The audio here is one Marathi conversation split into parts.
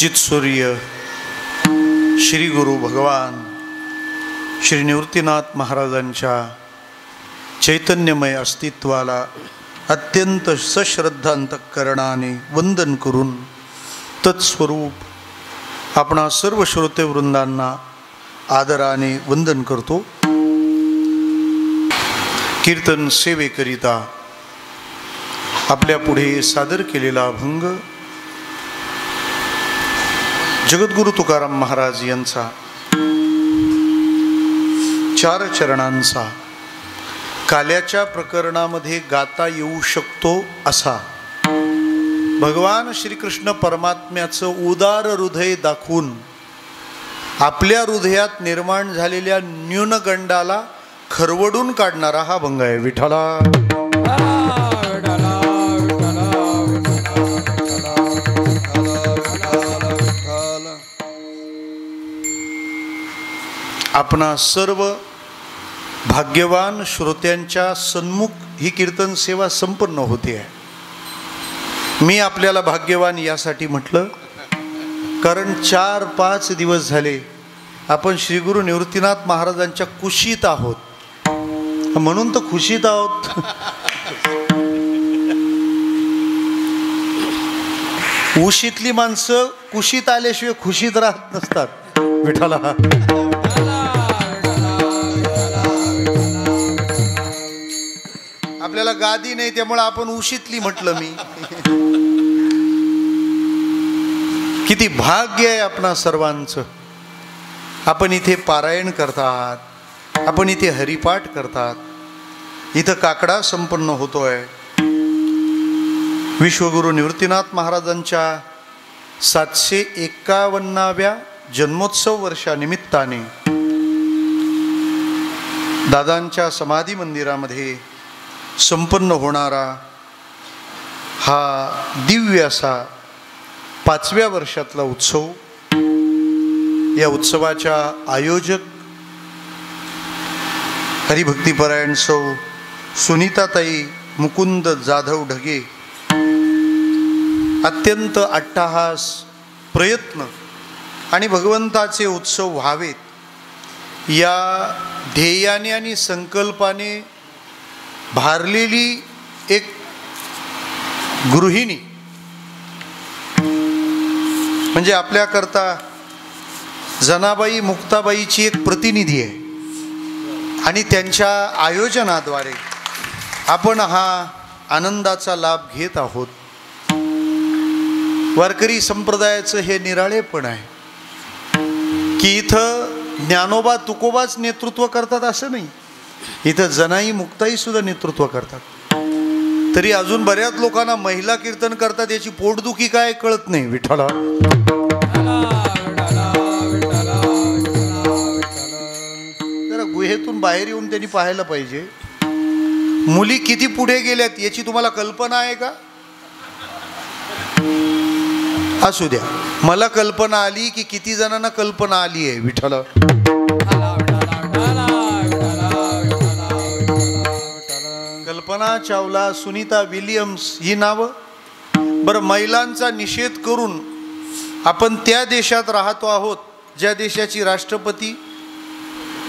चित्सूर्य श्री गुरु भगवान श्री निवृत्तीनाथ महाराजांच्या चैतन्यमय अस्तित्वाला अत्यंत सश्रद्धा अंतःकरणाने वंदन करून तत्स्वरूप आपणा सर्व श्रोतेवृंदांना आदराने वंदन करतो। कीर्तन सेवेकरिता आपल्या पुढे सादर केलेला अभंग जगद्गुरु तुकाराम महाराज यांचा 4 चरणांचा काल्याच्या प्रकरणामध्ये गाता येऊ शकतो असा भगवान श्रीकृष्ण परमात्म्याचं उदार हृदय दाखवून आपल्या हृदयात निर्माण झालेल्या न्यूनगंडाला खरवडून काढणारा हा अभंग आहे। विठ्ठला आपणा सर्व भाग्यवान श्रोत्यांच्या सन्मुख ही कीर्तन सेवा संपन्न होते आहे। मी आपल्याला भाग्यवान यासाठी म्हटलं कारण 4-5 दिवस झाले आपण श्री गुरु निवृत्तीनाथ महाराजांच्या कुशीत आहोत, म्हणून तर खुशीत आहोत। उशीतली माणसं कुशीत आल्याशिवाय खुशीत राहत नसतात। विठ्ठला आपल्याला गादी नाही त्यामुळे आपण उशीतली म्हटलं मी। किती भाग्य आहे आपणा सर्वांचं। आपण इथे पारायण करतात, आपण इथे हरिपाठ करतात, इथं काकडा संपन्न होतोय। विश्वगुरु निवृत्तीनाथ महाराजांच्या 751व्या जन्मोत्सव वर्षानिमित्ताने दादांच्या समाधी मंदिरामध्ये संपन्न होणारा हा दिव्य असा 5व्या वर्षातला उत्सव। या उत्सवाच्या आयोजक हरिभक्तीपरायण सौ सुनीताताई मुकुंद जाधव ढगे अत्यंत अट्टहास प्रयत्न आणि भगवंताचे उत्सव व्हावेत या ध्येयाने आणि संकल्पाने भारलेली एक गृहिणी म्हणजे आपल्याकरता जनाबाई मुक्ताबाईची एक प्रतिनिधी आहे आणि त्यांच्या आयोजनाद्वारे आपण हा आनंदाचा लाभ घेत आहोत। वारकरी संप्रदायाचं हे निराळेपण आहे की इथं ज्ञानोबा तुकोबाच नेतृत्व करतात असं नाही, इथं जनाई मुक्ताई सुद्धा नेतृत्व करतात। तरी अजून बऱ्याच लोकांना महिला कीर्तन करतात याची पोटदुखी काय कळत नाही। विठ्ठला जरा गुहेतून बाहेर येऊन त्यांनी पाहायला पाहिजे मुली किती पुढे गेल्यात याची तुम्हाला कल्पना आहे का? असू द्या, मला कल्पना आली की किती जणांना कल्पना आली आहे। विठ्ठला कल्पना चावला, सुनीता विलियम्स ही नावं। बरं, महिलांचा निषेध करून आपण त्या देशात राहतो आहोत ज्या देशाची राष्ट्रपती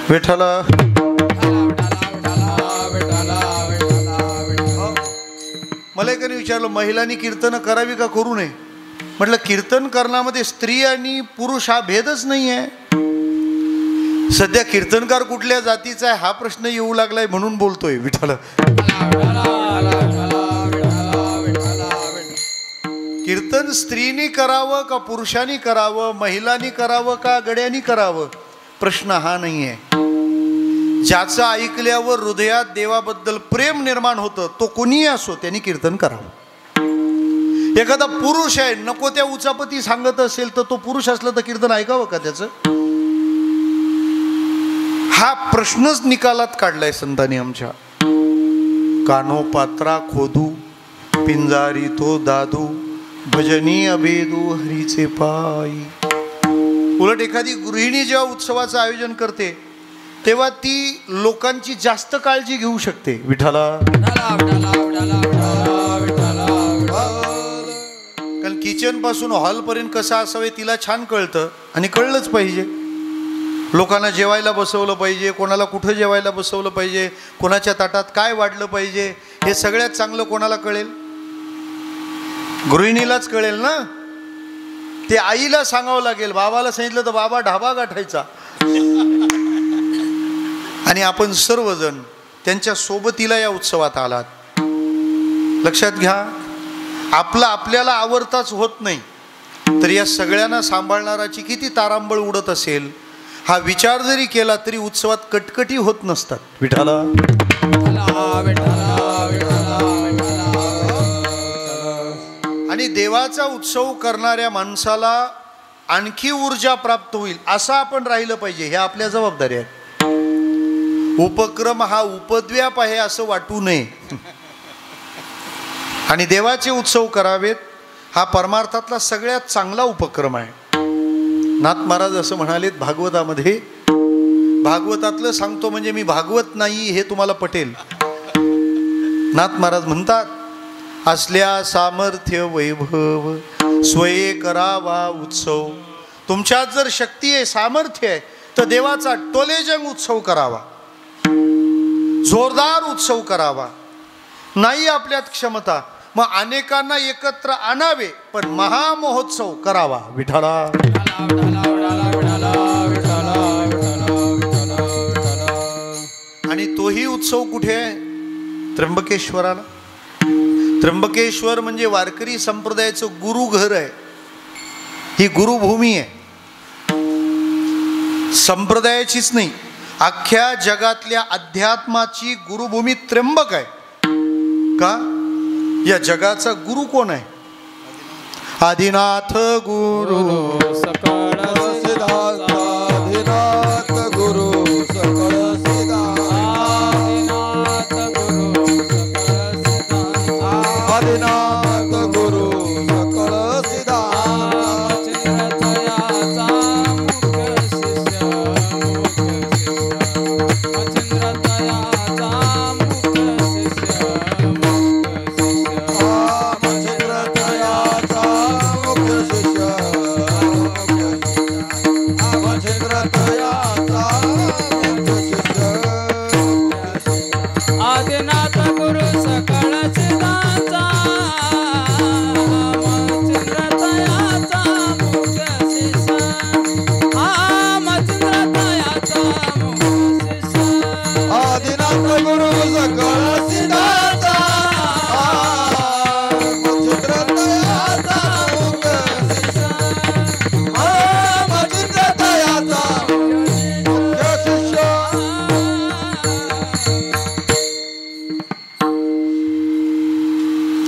विठ्ठला मला एकाने विचारलं महिलांनी कीर्तन करावी का करू नये? म्हटलं कीर्तन करण्यामध्ये स्त्री आणि पुरुष हा भेदच नाही आहे। सध्या कीर्तनकार कुठल्या जातीचा आहे हा प्रश्न येऊ लागलाय म्हणून बोलतोय। विठ्ठल कीर्तन स्त्रीने करावं का पुरुषांनी करावं, महिलांनी करावं का गड्यांनी करावं, प्रश्न हा नाही आहे। ज्याचं ऐकल्यावर हृदयात देवाबद्दल प्रेम निर्माण होतं तो कोणीही असो त्यांनी कीर्तन करावं। एखादा पुरुष आहे नको त्या उचापती सांगत असेल तर तो पुरुष असला तर कीर्तन ऐकावं का त्याचं? हा प्रश्नच निकालात काढलाय संतांनी आमच्या। कानोपात्रा खोदू पिंजारी तो दादू भजनी अभेदू हरीचे पायी। उलट एखादी गृहिणी जेव्हा उत्सवाचं आयोजन करते तेव्हा ती लोकांची जास्त काळजी घेऊ शकते। विठ्ठला कारण किचन पासून हॉलपर्यंत कसं असावे तिला छान कळतं आणि कळलंच पाहिजे. लोकांना जेवायला बसवलं पाहिजे, कोणाला कुठं जेवायला बसवलं पाहिजे, कोणाच्या ताटात काय वाढलं पाहिजे, हे सगळ्यात चांगलं कोणाला कळेल? गृहिणीलाच कळेल ना. ते आईला सांगावं लागेल. बाबाला सांगितलं तर बाबा ढाबा गाठायचा. आणि आपण सर्वजण त्यांच्या सोबतीला या उत्सवात आलात. लक्षात घ्या, आपल्याला आवडताच होत नाही तर या सगळ्यांना सांभाळणाराची किती तारांबळ उडत असेल हा विचार जरी केला तरी उत्सवात कटकटी होत नसतात. विठाला आणि देवाचा उत्सव करणाऱ्या माणसाला आणखी ऊर्जा प्राप्त होईल असं आपण राहिलं पाहिजे. हे आपल्या जबाबदारी आहे. उपक्रम हा उपद्व्याप आहे असं वाटू नये. आणि देवाचे उत्सव करावेत हा परमार्थातला सगळ्यात चांगला उपक्रम आहे. नाथ महाराज असं म्हणालेत भागवतामध्ये. भागवतातलं सांगतो म्हणजे मी भागवत नाही हे तुम्हाला पटेल. नाथ महाराज म्हणतात, असल्या सामर्थ्य वैभव स्वये करावा उत्सव. तुमच्यात जर शक्ती आहे, सामर्थ्य आहे तर देवाचा टोलेजंग उत्सव करावा, जोरदार उत्सव करावा. नाही आपल्यात क्षमता मग अनेकांना एकत्र आणावे पण महामहोत्सव करावा. विठाला आणि तोही उत्सव कुठे आहे? त्र्यंबकेश्वराला. त्र्यंबकेश्वर म्हणजे वारकरी संप्रदायाचं गुरु घर आहे. ही गुरुभूमी आहे. संप्रदायाचीच नाही, अख्ख्या जगातल्या अध्यात्माची गुरुभूमी त्र्यंबक आहे. का? या जगाचा गुरु कोण आहे? आदिनाथ गुरु सकळ सिद्धार्थ. आदिनाथ गुरु सकळ सिद्धार्थ. आदिनाथ गुरु सकळ सिद्धार्थ.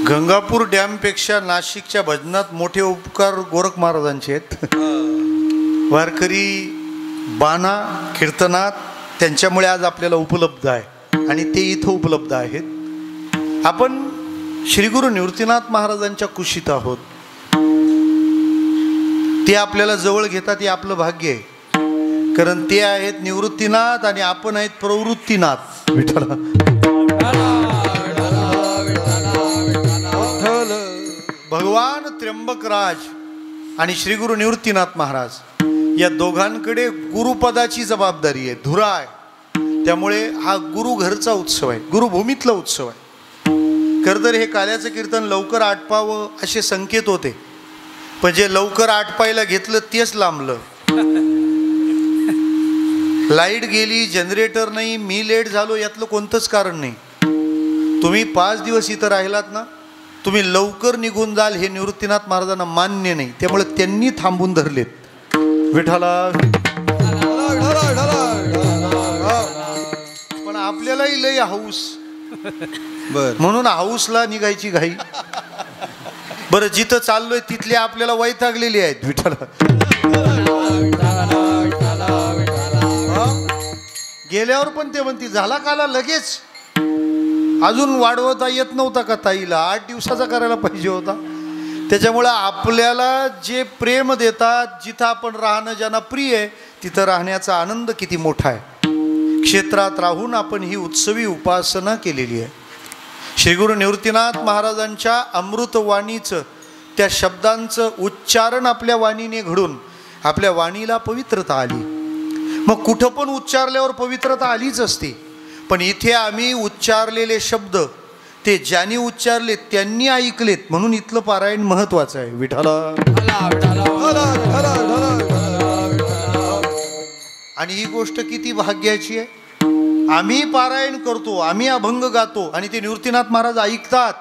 गंगापूर डॅमपेक्षा नाशिकच्या भजनात मोठे उपकार गोरख महाराजांचे आहेत. वारकरी बाणा कीर्तनात त्यांच्यामुळे आज आपल्याला उपलब्ध आहे आणि ते इथं उपलब्ध आहेत. आपण श्री गुरु निवृत्तीनाथ महाराजांच्या कुशीत आहोत. ते आपल्याला जवळ घेतात हे आपलं भाग्य आहे. कारण ते आहेत निवृत्तीनाथ आणि आपण आहेत प्रवृत्तीनाथ. विठ्ठला भगवान त्र्यंबकराज आणि श्री गुरु निवृत्तीनाथ महाराज या दोघांकडे गुरुपदाची जबाबदारी आहे, धुरा आहे. त्यामुळे हा गुरु घरचा उत्सव आहे, गुरुभूमीतला उत्सव आहे. खरं तर हे काल्याचं कीर्तन लवकर आटपावं असे संकेत होते, पण जे लवकर आटपायला घेतलं तेच लांबलं. लाईट गेली, जनरेटर नाही, मी लेट झालो यातलं कोणतंच कारण नाही. तुम्ही 5 दिवस इथं राहिलात ना, तुम्ही लवकर निघून जाल हे निवृत्तीनाथ महाराजांना मान्य नाही. त्यामुळे त्यांनी थांबून धरलेत. विठाला पण आपल्यालाही लय हाऊस, म्हणून हाऊसला निघायची घाई. बरं, जिथं चाललोय तिथले आपल्याला वैतागलेली आहेत. विठाला गेल्यावर पण ते म्हणती झाला काला लगेच, अजून वाढवता येत नव्हता का ताईला? 8 दिवसाचा करायला पाहिजे होता. त्याच्यामुळं आपल्याला जे प्रेम देतात, जिथं आपण राहणं ज्यांना प्रिय आहे तिथं राहण्याचा आनंद किती मोठा आहे. क्षेत्रात राहून आपण ही उत्सवी उपासना केलेली आहे. श्री गुरु निवृत्तीनाथ महाराजांच्या अमृतवाणीचं त्या शब्दांचं उच्चारण आपल्या वाणीने घडून आपल्या वाणीला पवित्रता आली. मग कुठं पण उच्चारल्यावर पवित्रता आलीच असते. पण इथे आम्ही उच्चारलेले शब्द ते ज्यांनी उच्चारले त्यांनी ऐकलेत, म्हणून इथलं पारायण महत्वाचं आहे. विठ्ठला. आणि ही गोष्ट किती भाग्याची आहे. आम्ही पारायण करतो, आम्ही अभंग गातो आणि ते निवृत्तीनाथ महाराज ऐकतात.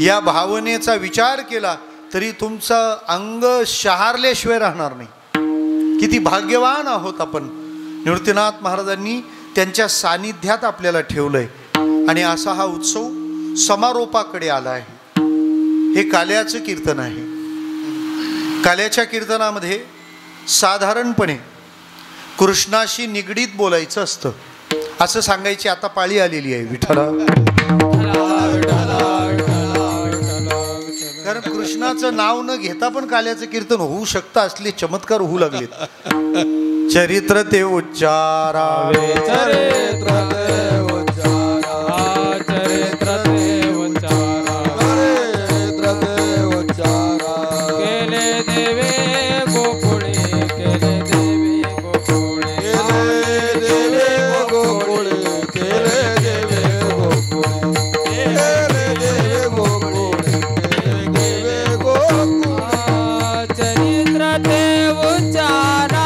या भावनेचा विचार केला तरी तुमचं अंग शहारल्याशिवाय राहणार नाही. किती भाग्यवान आहोत आपण. निवृत्तीनाथ महाराजांनी त्यांच्या सानिध्यात आपल्याला ठेवलंय आणि असा हा उत्सव समारोपाकडे आला आहे. हे काल्याचं कीर्तन आहे. काल्याच्या कीर्तनामध्ये साधारणपणे कृष्णाशी निगडीत बोलायचं असतं, असं सांगायची आता पाळी आलेली आहे. विठ्ठला. कारण कृष्णाचं नाव न घेता पण काल्याचं कीर्तन होऊ शकतं, असले चमत्कार होऊ लागलेत. चरित्र ते उच्चारावे, चरित्र ते उच्चारा, चरित्र ते उच्चारा, चरित्र ते उच्चारा. केले देवे गोकुळे, केले देवे गोकुळे, केले देवे गोकुळे, केले देवे गोकुळे, केले देवे गोकुळे, केले देवे गोकुळे. चरित्र ते उच्चारा,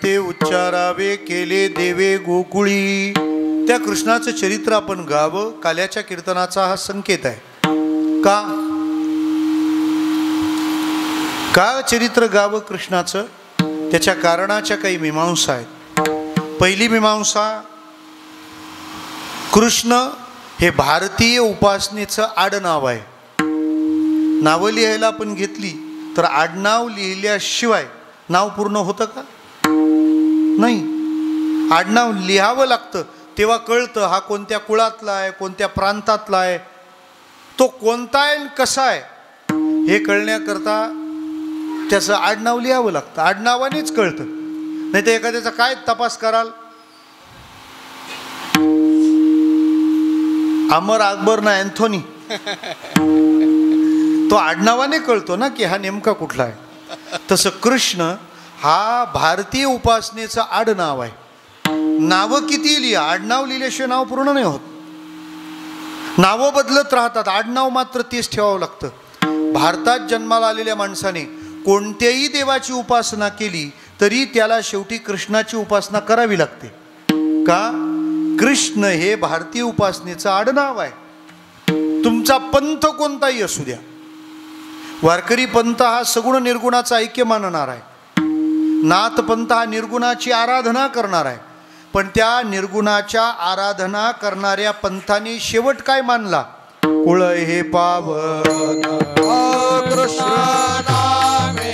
ते उच्चारावे, केले देवे गोकुळी. त्या कृष्णाचं चरित्र आपण गावं. काल्याच्या कीर्तनाचा हा संकेत आहे. का चरित्र गावं कृष्णाचं? त्याच्या कारणाच्या काही मीमांसा आहेत. पहिली मीमांसा, कृष्ण हे भारतीय उपासनेचं आडनाव आहे. नावं लिहायला आपण घेतली तर आडनाव लिहिल्याशिवाय नाव पूर्ण होतं का? नाही. आडनाव लिहावं लागतं, तेव्हा कळतं हा कोणत्या कुळातला आहे, कोणत्या प्रांतातला आहे, तो कोणता आहे आणि कसा आहे हे कळण्याकरता त्याचं आडनाव लिहावं लागतं. आडनावानेच कळतं. नाही तर एखाद्याचा काय तपास कराल? अमर, अकबर ना अँथोनी, तो आडनावाने कळतो ना की हा नेमका कुठला आहे. तसं कृष्ण हा भारतीय उपासनेचं आडनाव आहे. नावं किती लिहा, आडनाव लिहिल्याशिवाय नाव पूर्ण नाही होत. नावं बदलत राहतात, आडनाव मात्र तेच ठेवावं लागतं. भारतात जन्माला आलेल्या माणसाने कोणत्याही देवाची उपासना केली तरी त्याला शेवटी कृष्णाची उपासना करावी लागते. का? कृष्ण हे भारतीय उपासनेचं आडनाव आहे. तुमचा पंथ कोणताही असू द्या. वारकरी पंथ हा सगुण निर्गुणाचा ऐक्य मानणार आहे. नाथ पंथ हा निर्गुणाची आराधना करणार आहे. पण त्या निर्गुणाच्या आराधना करणाऱ्या पंथाने शेवट काय मानला? कुळ हे पावन कृष्ण नामे,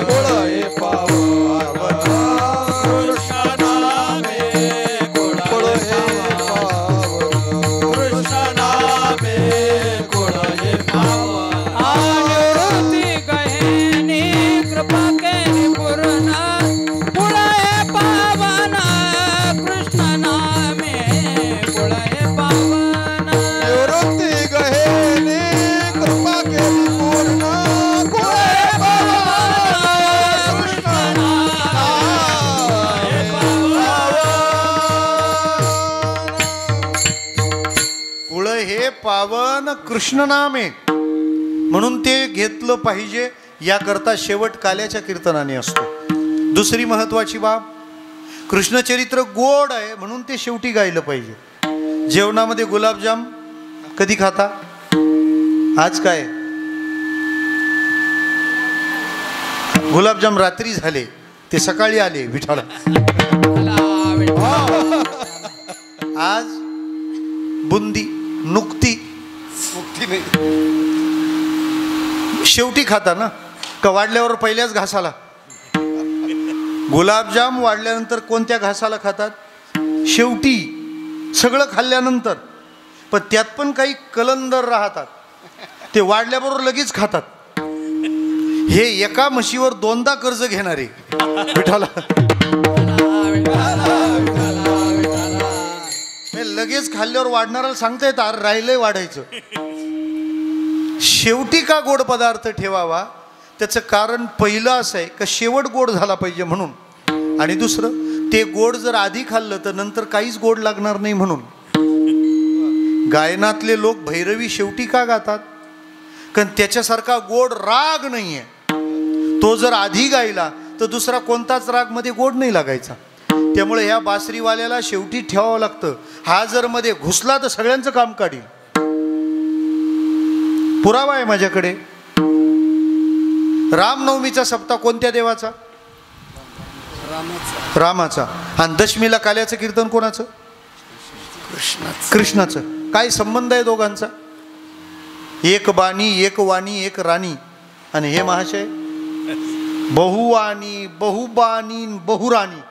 कुळ हे पावन कृष्ण नामे, कुळ हे पावन कृष्ण नामे, कुळ हे पावन. निवृत्ती गहेनी कृपा केली पूर्ण, कुळ हे पावन कृष्ण नामे, कुळ हे पावन. निवृत्ती गहेनी कृपा केली पूर्ण, कुळ हे पावन कृष्ण नामे, कुळ हे पावन कृष्ण नामे. म्हणून ते घेतलं पाहिजे. याकरता शेवट काल्याच्या कीर्तनाने असतो. दुसरी महत्वाची बाब, कृष्णचरित्र गोड आहे म्हणून ते शेवटी गायलं पाहिजे. जेवणामध्ये गुलाबजाम कधी खाता? आज काय? गुलाबजाम रात्री झाले, ते सकाळी आले. विठाला आज बुंदी, नुकती, मुक्ती नाही. शेवटी खाता ना का वाढल्यावर पहिल्याच घासाला? गुलाबजाम वाढल्यानंतर कोणत्या घासाला खातात? शेवटी, सगळं खाल्ल्यानंतर. पण त्यात पण काही कलंदर राहतात, ते वाढल्याबरोबर लगेच खातात. हे एका म्हशीवर 2दा कर्ज घेणारे विठाला लगेच खाल्ल्यावर वाढणाऱ्याला सांगता येत राहिलंय वाढायचं. शेवटी का गोड पदार्थ ठेवावा? त्याचं कारण पहिलं असं आहे का शेवट गोड झाला पाहिजे म्हणून, आणि दुसरं ते गोड जर आधी खाल्लं तर नंतर काहीच गोड लागणार नाही म्हणून. गायनातले लोक भैरवी शेवटी का गातात? कारण त्याच्यासारखा गोड राग नाही आहे. तो जर आधी गायला तर दुसरा कोणताच राग मध्ये गोड नाही लागायचा. त्यामुळे ह्या बासरीवाल्याला शेवटी ठेवावं लागतं. हा जर मध्ये घुसला तर सगळ्यांचं काम काढील. पुरावा आहे माझ्याकडे. रामनवमीचा सप्ताह कोणत्या देवाचा? रामाचा. आणि दशमीला काल्याचं कीर्तन कोणाचं? कृष्णाचं. काय संबंध आहे दोघांचा? एक बाणी, एक वाणी, एक राणी. आणि हे महाशय बहुवाणी, बहुबाणी, बहुराणी.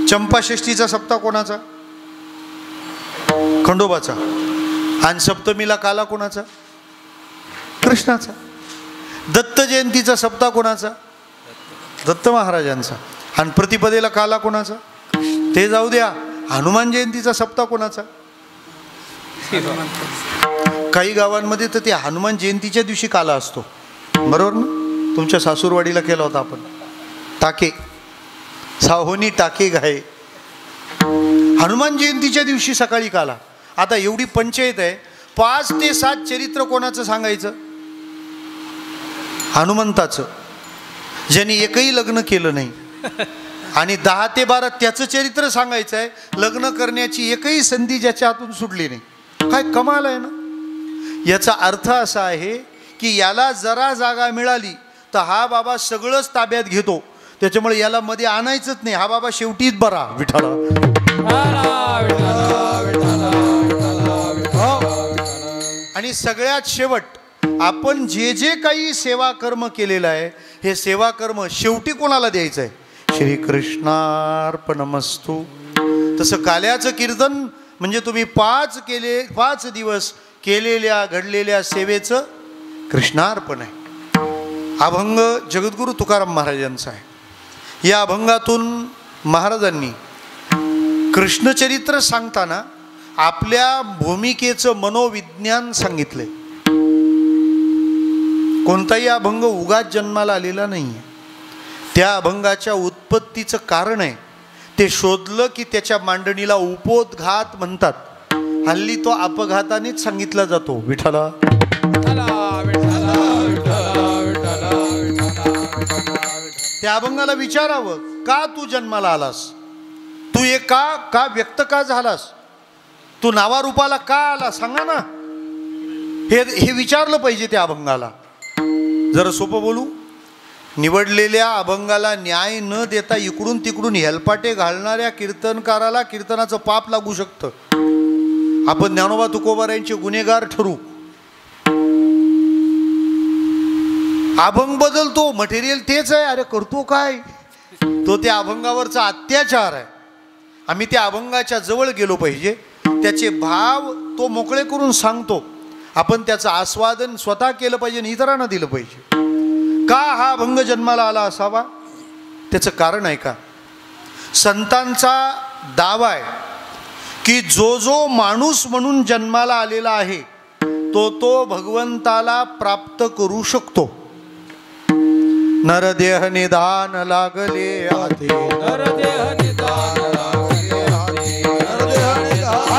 चंपाषष्ठीचा सप्ताह कोणाचा? खंडोबाचा. आणि सप्तमीला काला कोणाचा? कृष्णाचा. दत्त जयंतीचा सप्ताह कोणाचा? दत्त महाराजांचा. आणि प्रतिपदेला काला कोणाचा? ते जाऊ द्या. हनुमान जयंतीचा सप्ताह कोणाचा? काही गावांमध्ये तर ते हनुमान जयंतीच्या दिवशी काला असतो, बरोबर ना? तुमच्या सासूरवाडीला केला होता आपण. टाके साहोनी टाके घाये. हनुमान जयंतीच्या दिवशी सकाळी काला. आता एवढी पंचायत आहे, 5 ते 7 चरित्र कोणाचं सांगायचं? हनुमंताचं, ज्यांनी एकही लग्न केलं नाही. आणि 10 ते 12 त्याचं चरित्र सांगायचं आहे, लग्न करण्याची एकही संधी ज्याच्या हातून सुटली नाही. काय कमाल आहे ना. याचा अर्थ असा आहे की याला जरा जागा मिळाली तर हा बाबा सगळंच ताब्यात घेतो. त्याच्यामुळे याला मध्ये आणायचंच नाही. हा बाबा शेवटीच बरा विठाला. आणि सगळ्यात शेवट आपण जे जे काही सेवा कर्म केलेलं आहे, हे सेवा कर्म शेवटी कोणाला द्यायचं आहे? श्रीकृष्णार्पणमस्तु. तसं काल्याचं कीर्तन म्हणजे तुम्ही 5 दिवस केलेल्या घडलेल्या सेवेचं कृष्णार्पण आहे. अभंग जगद्गुरु तुकाराम महाराजांचा आहे. या अभंगातून महाराजांनी कृष्णचरित्र सांगताना आपल्या भूमिकेचं मनोविज्ञान सांगितलंय. कोणताही अभंग उगाच जन्माला आलेला नाही आहे. त्या अभंगाच्या उत्पत्तीचं कारण आहे ते शोधलं की त्याच्या मांडणीला उपोद्घात म्हणतात. हल्ली तो अपघातानेच सांगितला जातो. विठाला त्या अभंगाला विचारावं, का तू जन्माला आलास? तू हे का व्यक्त का झालास? तू नावारूपाला का आला? सांगा ना. हे विचारलं पाहिजे त्या अभंगाला. जरा सोपं बोलू, निवडलेल्या अभंगाला न्याय न देता इकडून तिकडून हेलपाटे घालणाऱ्या कीर्तनकाराला कीर्तनाचं पाप लागू शकतं. आपण ज्ञानोबा तुकोबारायांचे गुन्हेगार ठरू. अभंग बदलतो, मटेरियल तेच आहे. अरे करतो काय? तो त्या अभंगावरचा अत्याचार आहे. आम्ही त्या अभंगाच्या जवळ गेलो पाहिजे. त्याचे भाव तो मोकळे करून सांगतो. आपण त्याचं आस्वादन स्वतः केलं पाहिजे आणि इतरांना दिलं पाहिजे. का हा अभंग जन्माला आला असावा? त्याचं कारण आहे का? संतांचा दावा आहे की जो माणूस म्हणून जन्माला आलेला आहे तो भगवंताला प्राप्त करू शकतो. नरदेह निदान लागले आधी, नरदेह निदान लागले आधी, नरदेह निदान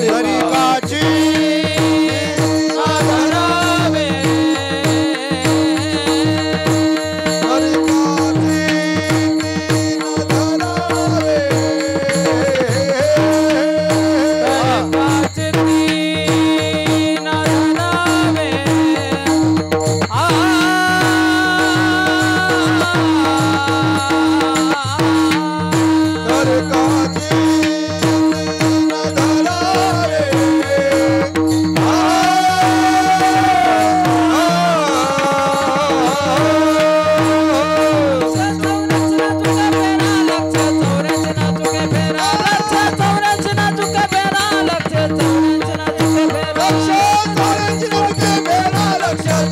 हरिकाची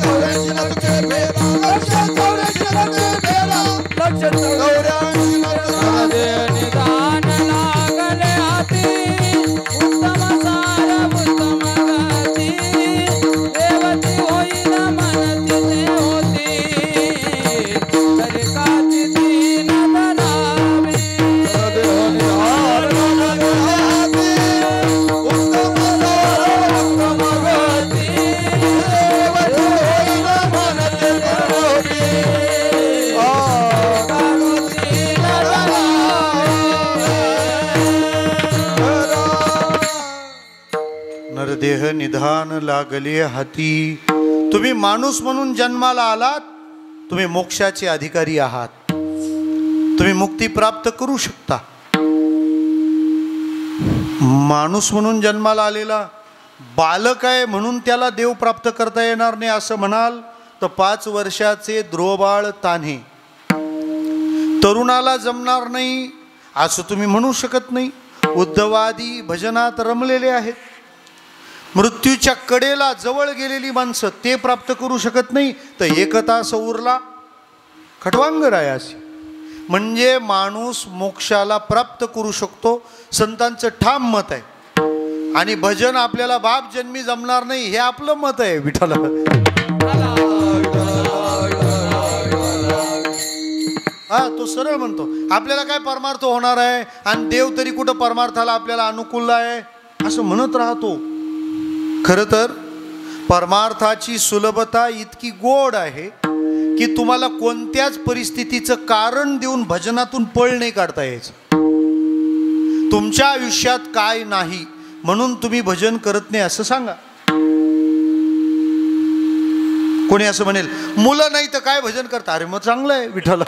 चौऱ्याऐंशी लक्ष फेरा लक्ष चौऱ्याऐंशी लक्ष फेरा लक्ष चौऱ्याऐंशी नरदेह निदान लागले हाती उत्तम सार उत्तम गती देवती होईल मनती ते होती तरी काची दीन धरावी नरदेह निधान लागले हाती. तुम्ही माणूस म्हणून जन्माला आलात, तुम्ही मोक्षाचे अधिकारी आहात, तुम्ही मुक्ती प्राप्त करू शकता. माणूस म्हणून जन्माला आलेला बालक आहे म्हणून त्याला देव प्राप्त करता येणार नाही असं म्हणाल तर 5 वर्षाचे ध्रुवबाळ तान्हे तरुणाला जमणार नाही असं तुम्ही म्हणू शकत नाही. उद्धवादी भजनात रमलेले आहेत, मृत्यूच्या कडेला जवळ गेलेली माणसं ते प्राप्त करू शकत नाही तर एकता उरला खटवांगरायासी. म्हणजे माणूस मोक्षाला प्राप्त करू शकतो, संतांचं ठाम मत आहे. आणि भजन आपल्याला बाप जन्मी जमणार नाही हे आपलं मत आहे. विठ्ठला हा तो सरळ म्हणतो आपल्याला काय परमार्थ होणार आहे आणि देव तरी कुठं परमार्थाला आपल्याला अनुकूल आहे असं म्हणत राहतो. खरं तर परमार्थाची सुलभता इतकी गोड आहे की तुम्हाला कोणत्याच परिस्थितीचं कारण देऊन भजनातून पळ नाही काढता यायचं. तुमच्या आयुष्यात काय नाही म्हणून तुम्ही भजन करत नाही असं सांगा. कोणी असं म्हणेल मुलं नाही तर काय भजन करता, अरे मग चांगलं आहे विठ्ठला.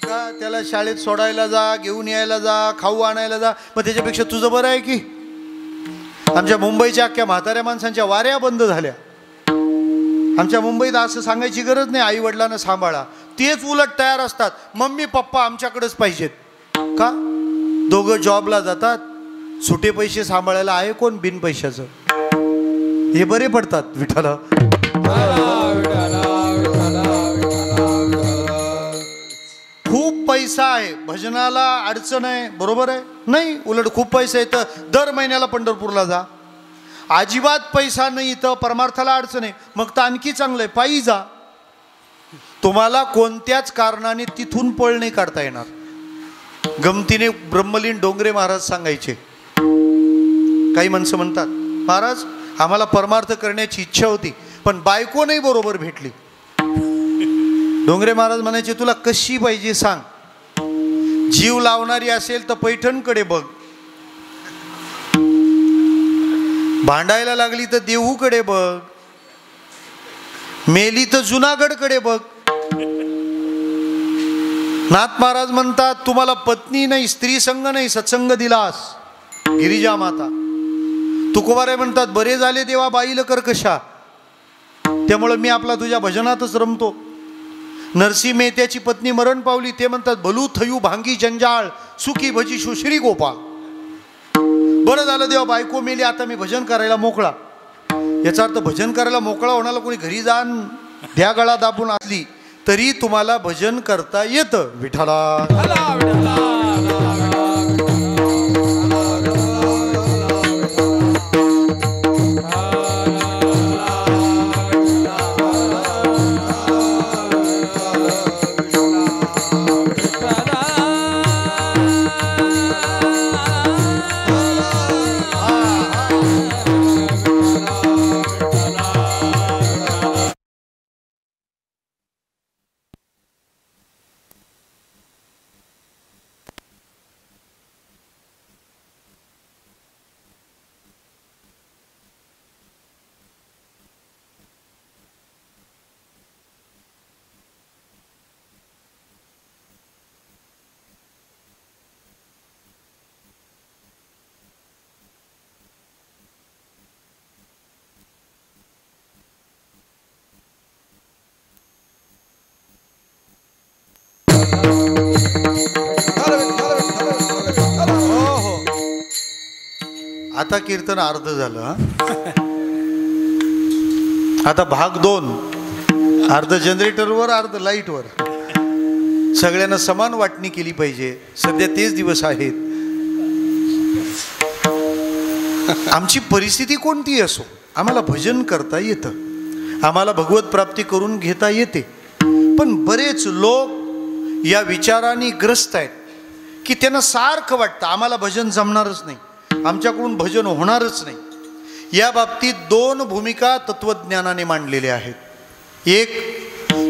का त्याला शाळेत सोडायला जा, घेऊन यायला जा, खाऊ आणायला जा, मग त्याच्यापेक्षा तुझं बरं आहे की. आमच्या मुंबईच्या अख्ख्या म्हाताऱ्या माणसांच्या वाऱ्या बंद झाल्या. आमच्या मुंबईत असं सांगायची गरज नाही आई वडिलांना सांभाळा, तेच उलट तयार असतात मम्मी पप्पा आमच्याकडेच पाहिजेत. का दोघं जॉबला जातात, सुटे पैसे सांभाळायला आहे कोण बिन पैशाचं, हे बरे पडतात विठ्ठला. खूप पैसा आहे भजनाला अडचण आहे बरोबर आहे नाही, उलट खूप पैसा आहे तर दर महिन्याला पंढरपूरला जा. अजिबात पैसा नाही तर परमार्थाला अडचण आहे मग तर आणखी चांगलं आहे पायी जा. तुम्हाला कोणत्याच कारणाने तिथून पळ नाही काढता येणार. गमतीने ब्रह्मलीन डोंगरे महाराज सांगायचे, काही माणसं म्हणतात महाराज आम्हाला परमार्थ करण्याची इच्छा होती पण बायको नाही बरोबर भेटली. डोंगरे महाराज म्हणायचे तुला कशी पाहिजे सांग, जीव लावणारी असेल तर पैठणकडे बघ, भांडायला लागली तर देहूकडे बघ, मेली तर जुनागडकडे बघ. नाथ महाराज म्हणतात तुम्हाला पत्नी नाही स्त्री संग नाही सत्संग दिलास गिरिजा माता. तुकोबाराय म्हणतात बरे झाले देवा बाईल कर्कशा, त्यामुळे मी आपला तुझ्या भजनातच रमतो. नरसी मेहत्याची पत्नी मरण पावली, ते म्हणतात भलू थयू भांगी जंजाळ सुखी भजी सुश्री गोपाळ. बरं झालं देवा बायको मेली आता मी भजन करायला मोकळा. याचा अर्थ भजन करायला मोकळा होण्याला कोणी घरी जाण द्या गळा दाबून असली तरी तुम्हाला भजन करता येतं विठ्ठला. आता कीर्तन अर्ध झालं. आता भाग 2, अर्ध जनरेटरवर अर्ध लाईटवर, सगळ्यांना समान वाटणी केली पाहिजे. सध्या तेच दिवस आहेत. आमची परिस्थिती कोणती असो, आम्हाला भजन करता येतं, आम्हाला भगवत प्राप्ती करून घेता येते. पण बरेच लोक या विचाराने ग्रस्त आहेत की त्यांना सारखं वाटतं आम्हाला भजन जमणारच नाही, आमच्याकडून भजन होणारच नाही. या बाबतीत 2 भूमिका तत्वज्ञानाने मांडलेल्या आहेत. एक,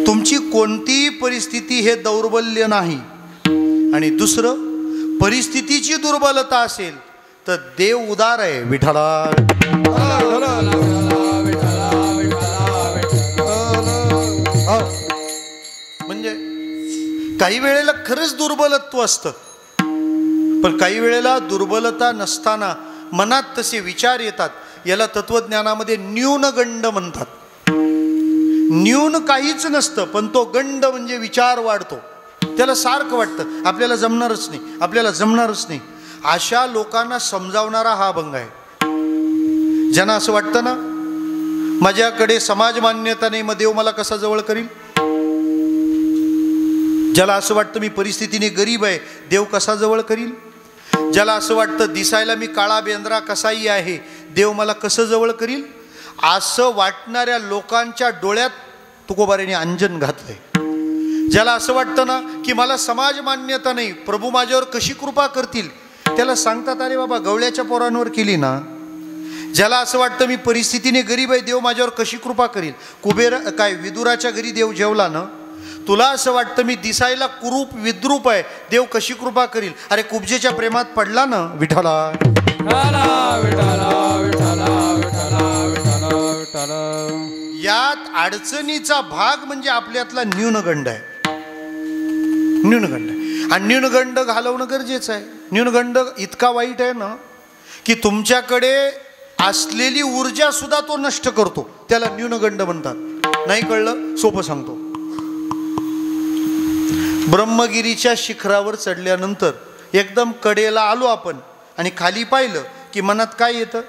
तुमची कोणतीही परिस्थिती हे दौर्बल्य नाही. आणि दुसरं, परिस्थितीची दुर्बलता असेल तर देव उदार आहे. विठ्ठला म्हणजे काही वेळेला खरंच दुर्बलत्व असतं, पण काही वेळेला दुर्बलता नसताना मनात तसे विचार येतात. याला तत्वज्ञानामध्ये न्यूनगंड म्हणतात. न्यून काहीच नसतं, पण तो गंड म्हणजे विचार वाढतो. त्याला सारखं वाटतं आपल्याला जमणारच नाही, आपल्याला जमणारच नाही. अशा लोकांना समजावणारा हा अभंग आहे. ज्यांना असं वाटतं ना माझ्याकडे समाज मान्यता नाही, मग देव मला कसा जवळ करील. ज्याला असं वाटतं मी परिस्थितीने गरीब आहे, देव कसा जवळ करील. ज्याला असं वाटतं दिसायला मी काळा बेंद्रा कसाही आहे, देव मला कसं जवळ करील. असं वाटणाऱ्या लोकांच्या डोळ्यात तुकोबाराने अंजन घातलंय. ज्याला असं वाटतं ना की मला समाज मान्यता नाही, प्रभू माझ्यावर कशी कृपा करतील, त्याला सांगतात अरे बाबा गवळ्याच्या पोरांवर केली ना. ज्याला असं वाटतं मी परिस्थितीने गरीब आहे, देव माझ्यावर कशी कृपा करील. विदुराच्या घरी देव जेवला ना. तुला असं वाटतं मी दिसायला कुरूप विद्रूप आहे, देव कशी कृपा करील. अरे कुब्जेच्या प्रेमात पडला ना. विठ्ठला यात अडचणीचा भाग म्हणजे आपल्यातला न्यूनगंड आहे. न्यूनगंड आहे आणि न्यूनगंड घालवणं गरजेचं आहे. न्यूनगंड इतका वाईट आहे ना की तुमच्याकडे असलेली ऊर्जा सुद्धा तो नष्ट करतो. त्याला न्यूनगंड म्हणतात. नाही कळलं, सोपं सांगतो. ब्रह्मगिरीच्या शिखरावर चढल्यानंतर एकदम कडेला आलो आपण आणि खाली पाहिलं की मनात काय येतं.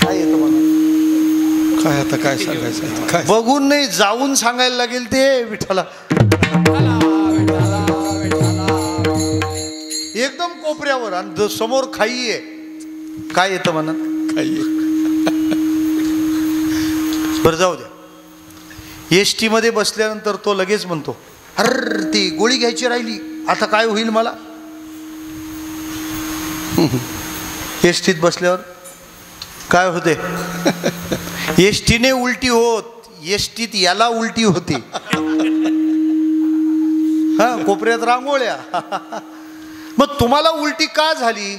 काय येतं मनात. काय आता काय सांगायचं, काय बघून नाही जाऊन सांगायला लागेल ते. विठ्ठला एकदम कोपऱ्यावर आणि समोर खाई आहे. काय येतं मनात. काय बरं जाऊ द्या. एसटी मध्ये बसल्यानंतर तो लगेच म्हणतो अरे ती गोळी घ्यायची राहिली, आता काय होईल मला. एसटीत बसल्यावर काय होते. एसटीने उलटी होत, एसटीत याला उलटी होती. हा कोपऱ्यात रांगोळ्या. मग तुम्हाला उलटी का झाली.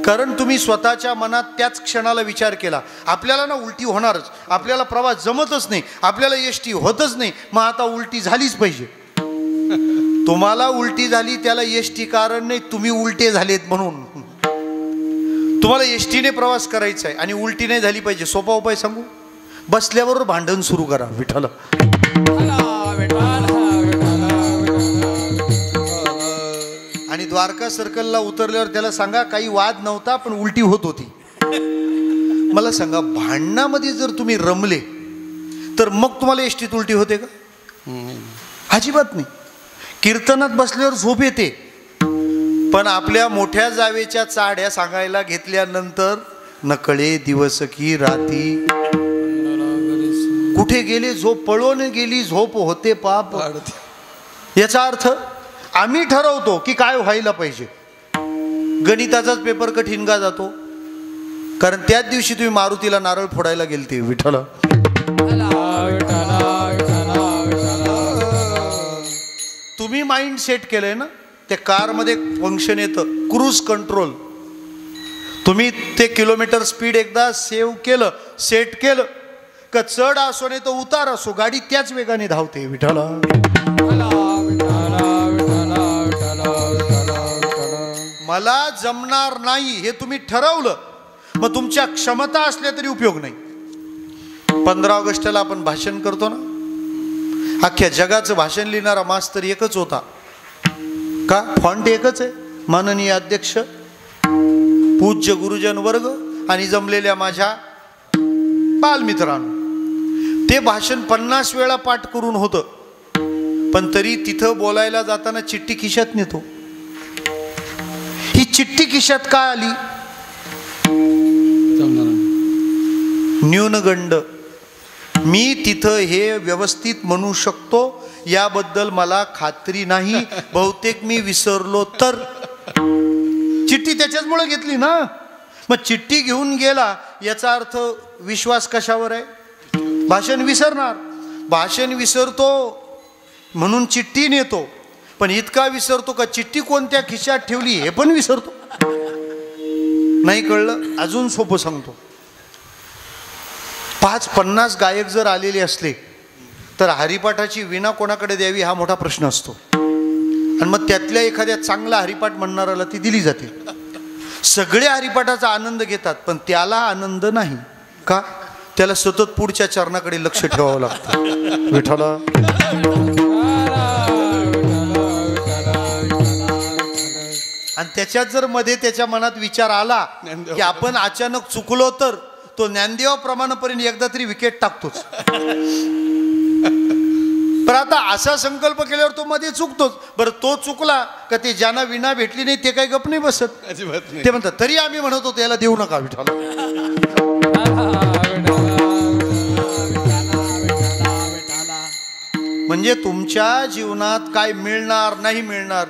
कारण तुम्ही स्वतःच्या मनात त्याच क्षणाला विचार केला आपल्याला ना उलटी होणारच, आपल्याला प्रवास जमतच नाही, आपल्याला एसटी होतच नाही, मग आता उलटी झालीच पाहिजे. तुम्हाला उलटी झाली त्याला एसटी कारण नाही, तुम्ही उलटे झालेत म्हणून. तुम्हाला एसटीने प्रवास करायचा आहे आणि उलटी नाही झाली पाहिजे. सोपा उपाय सांगू. बसल्याबरोबर भांडण सुरू करा. विठ्ठल आणि द्वारका सर्कलला उतरल्यावर त्याला सांगा काही वाद नव्हता पण उलटी होत होती. मला सांगा भांडणामध्ये जर तुम्ही रमले तर मग तुम्हाला एसटीत उलटी होते का. अजिबात नाही. कीर्तनात बसल्यावर झोप येते पण आपल्या मोठ्या जावेच्या चाड्या सांगायला घेतल्यानंतर नकळे दिवस की राती कुठे गेले झोप, पळून गेली झोप होते पाप. याचा अर्थ आम्ही ठरवतो की काय व्हायला पाहिजे. गणिताचाच पेपर कठीण का जातो. कारण त्याच दिवशी तुम्ही मारुतीला नारळ फोडायला गेलते. विठ्ठल तुम्ही माइंड सेट केलंय ना. त्या कारमध्ये फंक्शन येतं क्रूज कंट्रोल. तुम्ही ते किलोमीटर स्पीड एकदा सेव्ह केलं, सेट केलं का चढ असो नाही तर उतार असो गाडी त्याच वेगाने धावते. विठ्ठल मला जमणार नाही हे तुम्ही ठरवलं मग तुमच्या क्षमता असल्या तरी उपयोग नाही. 15 ऑगस्टला आपण भाषण करतो ना. अख्ख्या जगाचं भाषण लिहिणारा मास्तर एकच होता का. फॉन्ट एकच आहे. माननीय अध्यक्ष, पूज्य गुरुजन वर्ग आणि जमलेल्या माझ्या बालमित्रांनो, ते भाषण 50 वेळा पाठ करून होतं, पण तरी तिथं बोलायला जाताना चिठ्ठी खिशात नेतो. ही चिठ्ठी खिशात काय आली? न्यूनगंड. मी तिथं हे व्यवस्थित म्हणू शकतो याबद्दल मला खात्री नाही, बहुतेक मी विसरलो तर. चिठ्ठी त्याच्याचमुळे घेतली ना. मग चिठ्ठी घेऊन गेला याचा अर्थ विश्वास कशावर आहे? भाषण विसरणार. भाषण विसरतो म्हणून चिठ्ठी नेतो, पण इतका विसरतो का चिठ्ठी कोणत्या खिशात ठेवली हे पण विसरतो. नाही कळलं? अजून सोपं सांगतो. 50 गायक जर आलेले असले तर हरिपाठाची विणा कोणाकडे द्यावी हा मोठा प्रश्न असतो. आणि मग त्यातल्या एखाद्या चांगला हरिपाठ म्हणणाऱ्याला ती दिली जाते. सगळे हरिपाठाचा आनंद घेतात, पण त्याला आनंद नाही. का? त्याला सतत पुढच्या चरणाकडे लक्ष ठेवावं लागतं. विठ्ठला आणि त्याच्यात जर मध्ये त्याच्या मनात विचार आला की आपण अचानक चुकलो तर तो ज्ञानदेवाप्रमाणेपर्यंत एकदा तरी विकेट टाकतोच. पण आता असा संकल्प केल्यावर तो मध्ये चुकतोच. बरं, तो चुकला का ते ज्यांना विना भेटली नाही ते काही गप नाही बसत. ते म्हणतात तरी आम्ही म्हणत होतो याला देऊ नका विठ्ठला. म्हणजे तुमच्या जीवनात काय मिळणार नाही मिळणार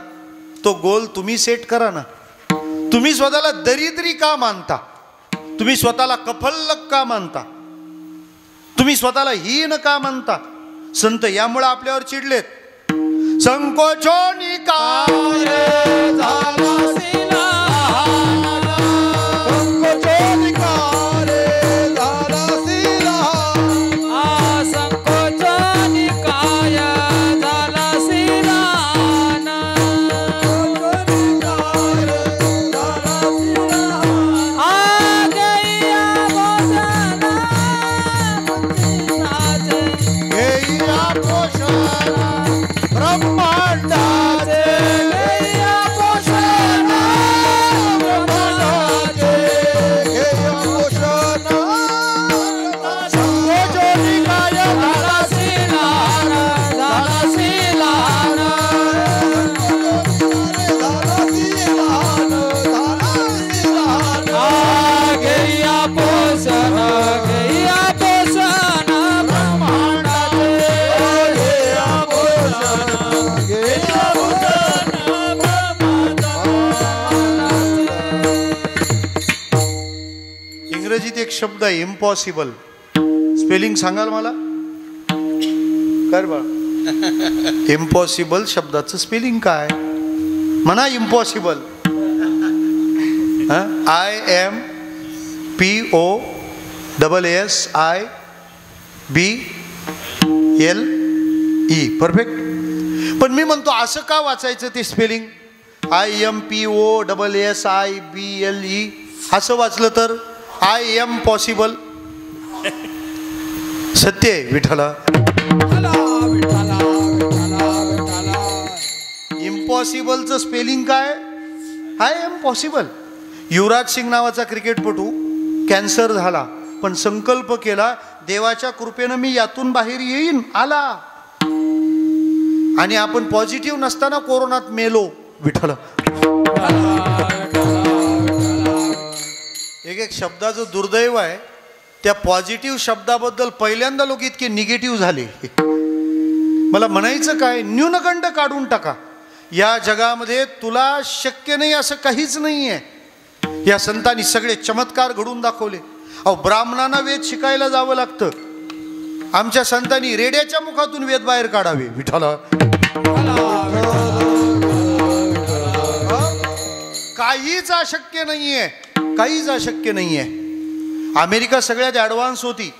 तो गोल तुम्ही सेट करा ना. तुम्ही स्वतःला दरिद्री का मानता? तुम्ही स्वतःला कफल्लक का मानता? तुम्ही स्वतःला हीन का मानता? संत यामुळे आपल्यावर चिडलेत. संकोचोनी काय शब्द आहे इम्पॉसिबल. स्पेलिंग सांगाल मला? कर बा. इम्पॉसिबल शब्दाचं स्पेलिंग काय? म्हणा इम्पॉसिबल. IMPOSSIBLE. परफेक्ट. पण मी म्हणतो असं का वाचायचं ते स्पेलिंग? IMPOSSIBLE असं वाचलं तर आय एम पॉसिबल. सत्य आहे विठ्ठला. इम्पॉसिबलचं स्पेलिंग काय? I M possible. Yuvraj Singh नावाचा क्रिकेटपटू कॅन्सर झाला, पण संकल्प केला देवाच्या कृपेनं मी यातून बाहेर येईन. आला. आणि आपण पॉझिटिव्ह नसताना कोरोनात मेलो. विठ्ठला. एक शब्दाचं दुर्दैव आहे, त्या पॉझिटिव्ह शब्दाबद्दल पहिल्यांदा लोक इतके निगेटिव्ह झाले. मला म्हणायचं काय, न्यूनगंड काढून टाका. या जगामध्ये तुला शक्य नाही असं काहीच नाही आहे. या संतांनी सगळे चमत्कार घडून दाखवले. अहो, ब्राह्मणांना वेद शिकायला जावं लागतं. आमच्या संतांनी रेड्याच्या मुखातून वेद बाहेर काढावे. विठ्ठला. काहीच अशक्य नाहीये. काहीच अशक्य नाहीये. अमेरिका सगळ्यात ॲडव्हान्स होती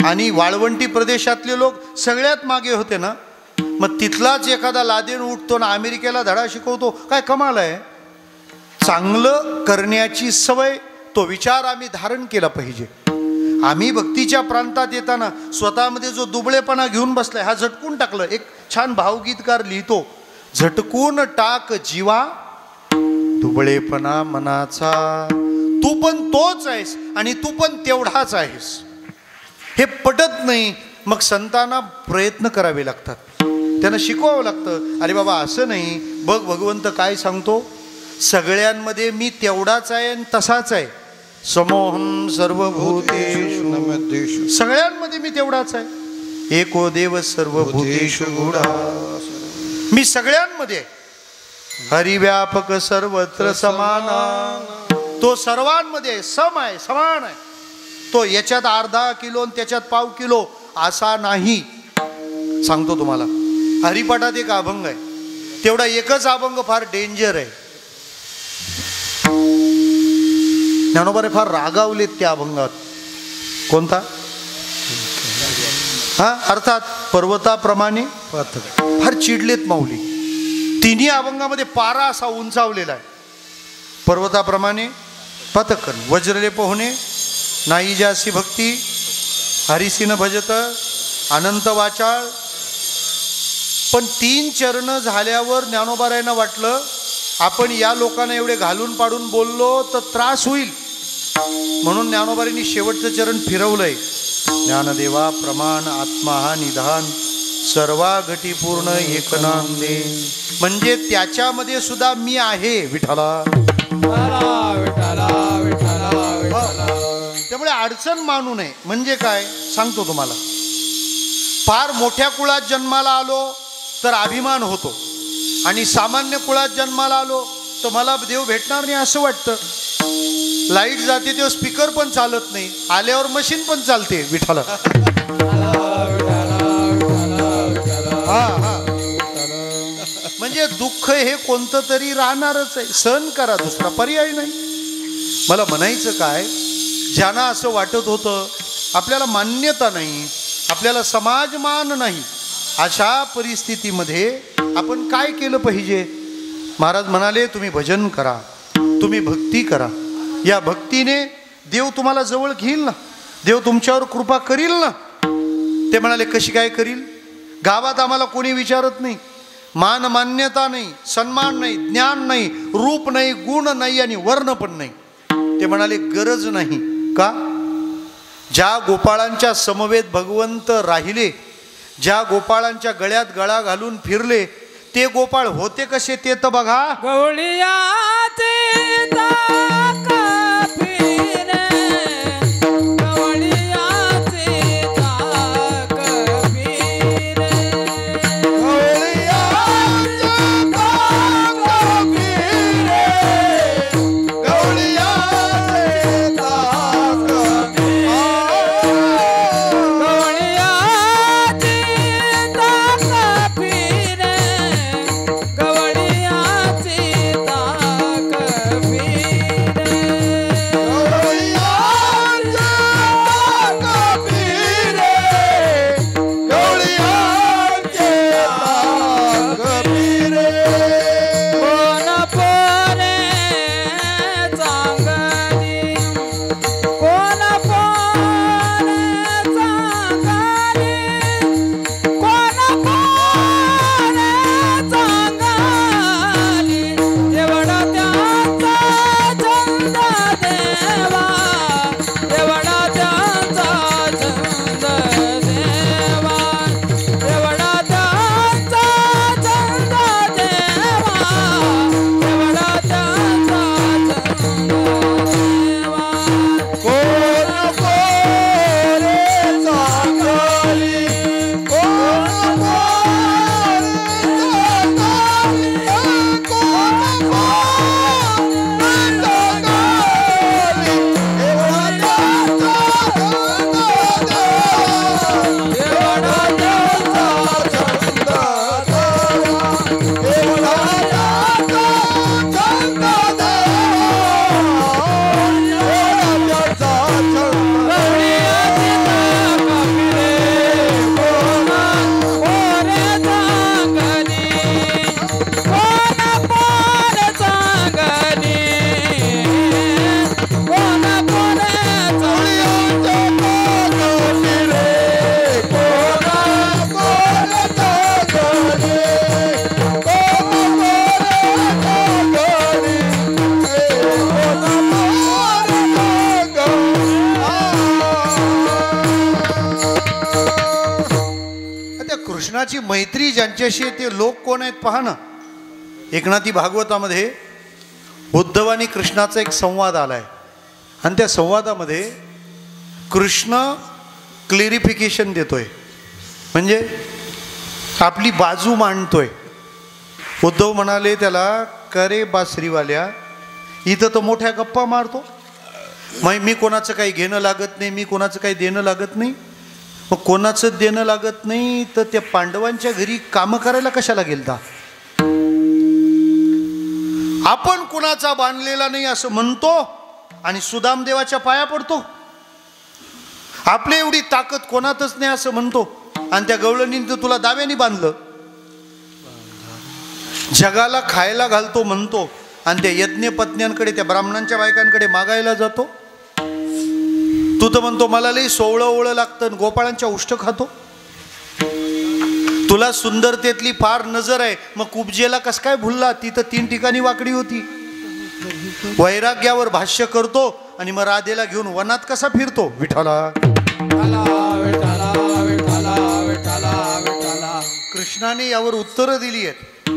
आणि वाळवंटी प्रदेशातले लोक सगळ्यात मागे होते ना. मग तिथलाच एखादा लादेन उठतो ना अमेरिकेला धडा शिकवतो. काय कमाल आहे. चांगलं करण्याची सवय, तो विचार आम्ही धारण केला पाहिजे. आम्ही भक्तीच्या प्रांतात येताना स्वतःमध्ये जो दुबळेपणा घेऊन बसलाय हा झटकून टाकलं. एक छान भावगीतकार लिहितो, झटकून टाक जीवा दुबळेपणा मनाचा. तू पण तोच आहेस आणि तू पण तेवढाच आहेस. हे पटत नाही. मग संतांना प्रयत्न करावे लागतात, त्यांना शिकवावं लागतं. अरे बाबा असं नाही, बघ भगवंत काय सांगतो, सगळ्यांमध्ये मी तेवढाच आहे आणि तसाच आहे. समोहम सर्वभूतेषु नमद्देषु सगळ्यांमध्ये मी तेवढाच आहे. एको देव सर्वभूतेषु गूढा, मी सगळ्यांमध्ये आहे. हरिव्यापक सर्वत्र समाना, तो सर्वांमध्ये सम आहे, समान आहे. तो याच्यात अर्धा किलो आणि त्याच्यात पाव किलो असा नाही. सांगतो तुम्हाला, हरिपाठात एक अभंग आहे, तेवढा एकच अभंग फार डेंजर आहे. ज्ञानोबारे फार रागावलेत त्या अभंगात. कोणता? हा, अर्थात पर्वताप्रमाणे फार चिडलेत माऊली. तिन्ही अभंगामध्ये पारा असा उंचावलेला आहे. पर्वताप्रमाणे पथकन, वज्रलेप होणे, नाही जासी भक्ती, हरिसिन भजत, अनंत वाचाळ. पण 3 चरण झाल्यावर ज्ञानोबारायांना वाटलं आपण या लोकांना एवढे घालून पाडून बोललो तर त्रास होईल, म्हणून ज्ञानोबारांनी शेवटचं चरण फिरवलंय. ज्ञानदेवा प्रमाण आत्मा हा निधान, सर्वा घटी पूर्ण एकनांदे. म्हणजे त्याच्यामध्ये सुद्धा मी आहे विठ्ठला. त्यामुळे अडचण मानू नये. म्हणजे काय सांगतो तुम्हाला, फार मोठ्या कुळात जन्माला आलो तर अभिमान होतो, आणि सामान्य कुळात जन्माला आलो तर मला देव भेटणार नाही असं वाटतं. लाईट जाते तेव्हा स्पीकर पण चालत नाही, आल्यावर मशीन पण चालते विठ्ठला. हा हा, म्हणजे दुःख हे कोणतं तरी राहणारच आहे, सहन करा, दुसरा पर्याय नाही. मला म्हणायचं काय, ज्यांना असं वाटत होतं आपल्याला मान्यता नाही, आपल्याला समाजमान नाही, अशा परिस्थितीमध्ये आपण काय केलं पाहिजे? महाराज म्हणाले तुम्ही भजन करा, तुम्ही भक्ती करा. या भक्तीने देव तुम्हाला जवळ घेईल ना, देव तुमच्यावर कृपा करील ना. ते म्हणाले कशी काय करील? गावात आम्हाला कोणी विचारत नाही, मान मान्यता नाही, सन्मान नाही, ज्ञान नाही, रूप नाही, गुण नाही आणि वर्ण पण नाही. ते म्हणाले गरज नाही. का? ज्या गोपाळांच्या समवेत भगवंत राहिले, ज्या गोपाळांच्या गळ्यात गळा घालून फिरले, ते गोपाळ होते कसे ते तर बघा. गवळियाचे ताक फिरे, गवळियाचे ताक फिरे, गवळियाचे ताक फिरे, गवळियाचे ताक गवळियाचे ताक फिरे, गवळियाचे ताक फिरे. कृष्णाची मैत्री ज्यांच्याशी आहे ते लोक कोण आहेत पहा ना. एकनाथी भागवतामध्ये उद्धव आणि कृष्णाचा एक संवाद आलाय आणि त्या संवादामध्ये कृष्ण क्लेरिफिकेशन देतोय, म्हणजे आपली बाजू मांडतोय. उद्धव म्हणाले त्याला, करे बासरीवाल्या, इथं तर मोठ्या गप्पा मारतो, मी कोणाचं काही घेणं लागत नाही, मी कोणाचं काही देणं लागत नाही. मग कोणाचं देणं लागत नाही तर त्या पांडवांच्या घरी कामं करायला कशाला गेलता? आपण कुणाचा बांधलेला नाही असं म्हणतो आणि सुदामदेवाच्या पाया पडतो. आपली एवढी ताकद कोणातच नाही असं म्हणतो आणि त्या गवळणींनी तुला दाव्याने बांधलं. जगाला खायला घालतो म्हणतो आणि त्या यज्ञपत्न्यांकडे, त्या ब्राह्मणांच्या बायकांकडे मागायला जातो. तू तर म्हणतो मला लई सोवळं ओवळं लागतं, गोपाळांच्या उष्ट खातो. तुला सुंदरतेतली फार नजर आहे, मग कुब्जेला कस काय भुलला? ती तर 3 ठिकाणी वाकडी होती. वैराग्यावर भाष्य करतो आणि मग राधेला घेऊन वनात कसा फिरतो? विठाला. कृष्णाने यावर उत्तरं दिली आहेत.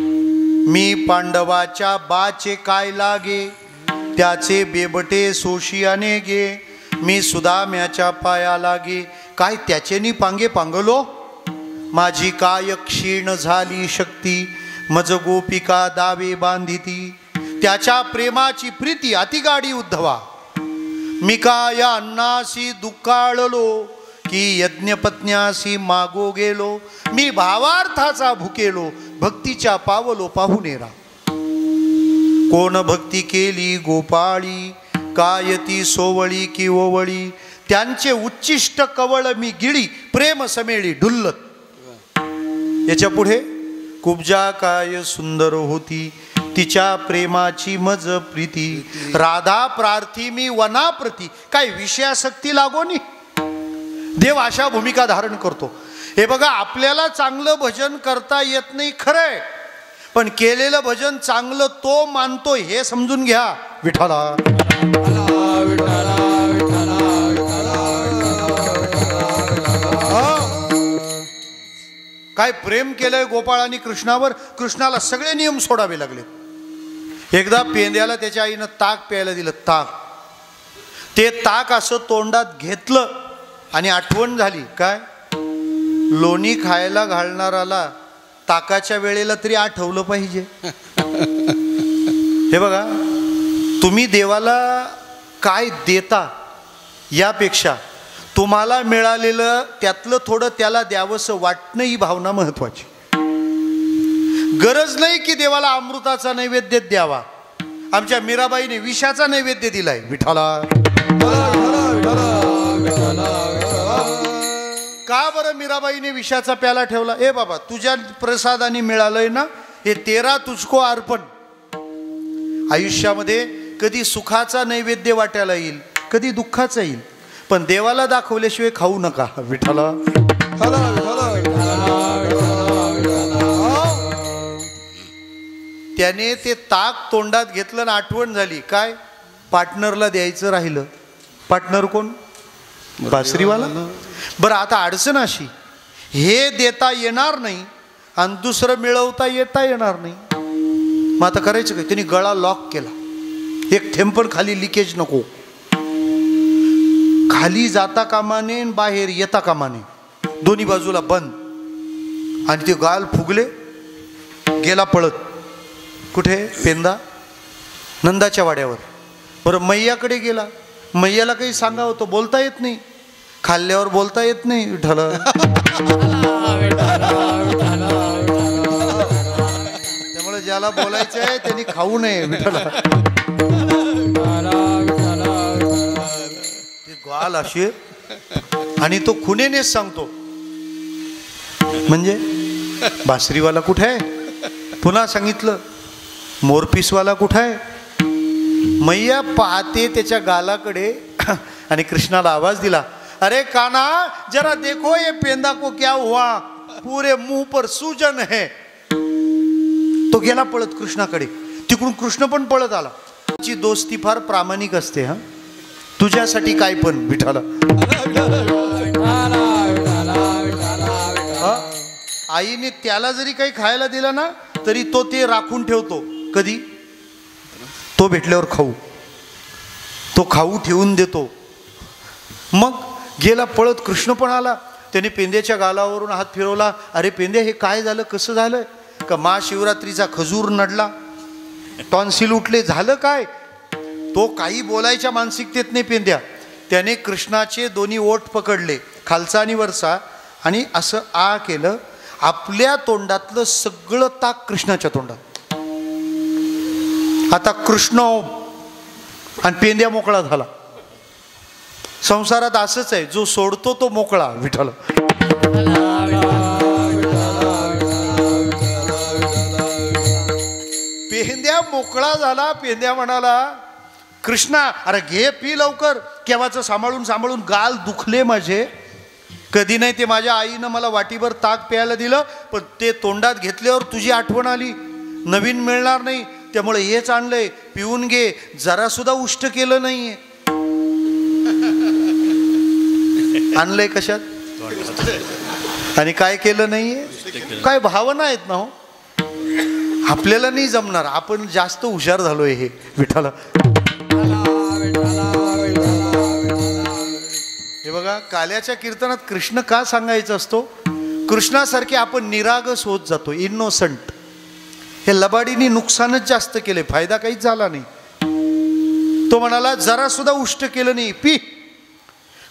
मी पांडवाच्या बाचे काय लागे, त्याचे बेबटे सोशियाने गे. मी सुदाम्याच्या पाया लागे, काय त्याचेनी पांगे पांगलो. माझी काय क्षीण झाली शक्ती, मज गोपिका दावे बांधिती. त्याच्या प्रेमाची प्रीती अतिगाडी उद्धवा. मी काय अन्नासी दुःखाळलो, की यज्ञपत्न्यासी मागो गेलो. मी भावार्थाचा भुकेलो, भक्तीच्या पावलो पाहुणेरा. कोण भक्ती केली गोपाळी, काय ती सोवळी की ओवळी. त्यांचे उच्चिष्ट कवळ मी गिळी, प्रेम समेळी ढुल्लत. याच्या पुढे कुब्जा काय सुंदर होती, तिच्या प्रेमाची मज प्रीती. राधा प्रार्थी मी वनाप्रती, काय विषयासक्ती लागोनी. देव अशा भूमिका धारण करतो. हे बघा, आपल्याला चांगलं भजन करता येत नाही खरंय, पण केलेलं भजन चांगलं तो मानतो हे समजून घ्या. विठाला. काय प्रेम केलंय गोपाळांनी कृष्णावर. कृष्णाला सगळे नियम सोडावे लागले. एकदा पेंद्याला त्याच्या आईनं ताक प्यायला दिलं. ताक, ते ताक असं तोंडात घेतलं आणि आठवण झाली काय, लोणी खायला घालणाराला ताकाच्या वेळेला तरी आठवलं पाहिजे. हे बघा, तुम्ही देवाला काय देता यापेक्षा तुम्हाला मिळालेलं त्यातलं थोडं त्याला द्यावंसं वाटणं ही भावना महत्वाची. गरज नाही की देवाला अमृताचा नैवेद्य द्यावा. आमच्या मीराबाईने विषाचा नैवेद्य दिलाय. विठाला. का बरं मीराबाईने विषाचा प्याला ठेवला? ए बाबा, तुझ्या प्रसादाने मिळालंय ना हे, तेरा तुझको अर्पण. आयुष्यामध्ये कधी सुखाचा नैवेद्य वाट्याला येईल, कधी दुःखाचा येईल, पण देवाला दाखवल्याशिवाय खाऊ नका. विठाला. त्याने ते ताक तोंडात घेतलं ना आठवण झाली काय, पार्टनरला द्यायचं राहिलं. पार्टनर कोण? बासरीवाला. बरं, आता अडचण अशी, हे देता येणार नाही आणि दुसरं मिळवता येता येणार नाही. मग आता करायचं काय? त्यांनी गळा लॉक केला. एक थेंब पण खाली लिकेज नको. खाली जाता कामाने बाहेर येता कामाने, दोन्ही बाजूला बंद. आणि ते गाल फुगले, गेला पळत. कुठे? पेंदा नंदाच्या वाड्यावर. बरं, मैयाकडे गेला. मैयाला काही सांगावं तो बोलता येत नाही, खाल्ल्यावर बोलता येत नाही. विठाला. त्यामुळे ज्याला बोलायचं आहे त्यांनी खाऊ नये. विठाला. गाल अशी आणि तो खुनेनेच सांगतो. म्हणजे बासरीवाला कुठे आहे? पुन्हा सांगितलं. मोरपीसवाला कुठे आहे? मैया पाहते त्याच्या गालाकडे आणि कृष्णाला आवाज दिला, अरे काना जरा देखो ये पेंदा को क्या हुआ, पूरे मुंह पर सूजन है. तो गेला पळत कृष्णाकडे. तिकडून कृष्ण पण पळत आला. ची दोस्ती फार प्रामाणिक असते. हा, तुझ्यासाठी काय पण. विठाला. आईने त्याला जरी काही खायला दिलं ना तरी तो ते राखून ठेवतो. कधी? तो भेटल्यावर खाऊ. तो खाऊ ठेवून देतो. मग गेला पळत. कृष्ण पण आला. त्याने पेंद्याच्या गालावरून हात फिरवला. अरे पेंद्या, हे काय झालं? कसं झालं? का महाशिवरात्रीचा खजूर नडला, टॉन्सिल उठले, झालं काय? तो काही बोलायच्या मानसिकतेत नाही पेंद्या. त्याने कृष्णाचे दोन्ही ओठ पकडले, खालचा आणि वरचा, आणि असं आ केलं. आपल्या तोंडातलं सगळं ताक कृष्णाच्या तोंडात. आता कृष्ण आणि पेंद्या मोकळा झाला. संसारात असंच आहे, जो सोडतो तो मोकळा. विठ्ठल. पेंद्या मोकळा झाला. पेंद्या म्हणाला, कृष्णा अरे घे पी लवकर. केव्हाचं सांभाळून सांभाळून गाल दुखले माझे. कधी नाही ते माझ्या आईनं मला वाटीभर ताक प्यायला दिलं, पण ते तोंडात घेतल्यावर तुझी आठवण आली. नवीन मिळणार नाही त्यामुळे हेच आणलंय, पिऊन घे. जरा सुद्धा उष्ट केलं नाहीये. आणलंय कशात? आणि काय केलं नाहीये? काय भावना आहेत ना हो. आपल्याला नाही जमणार. आपण जास्त हुशार झालोय. हे विठ्ठल. हे बघा, काल्याच्या कीर्तनात कृष्ण का सांगायचा असतो? कृष्णासारखे आपण निरागस होत जातो, इनोसंट. हे लबाडीने नुकसानच जास्त केले, फायदा काहीच झाला नाही. तो म्हणाला जरा सुद्धा उष्ट केलं नाही, पी.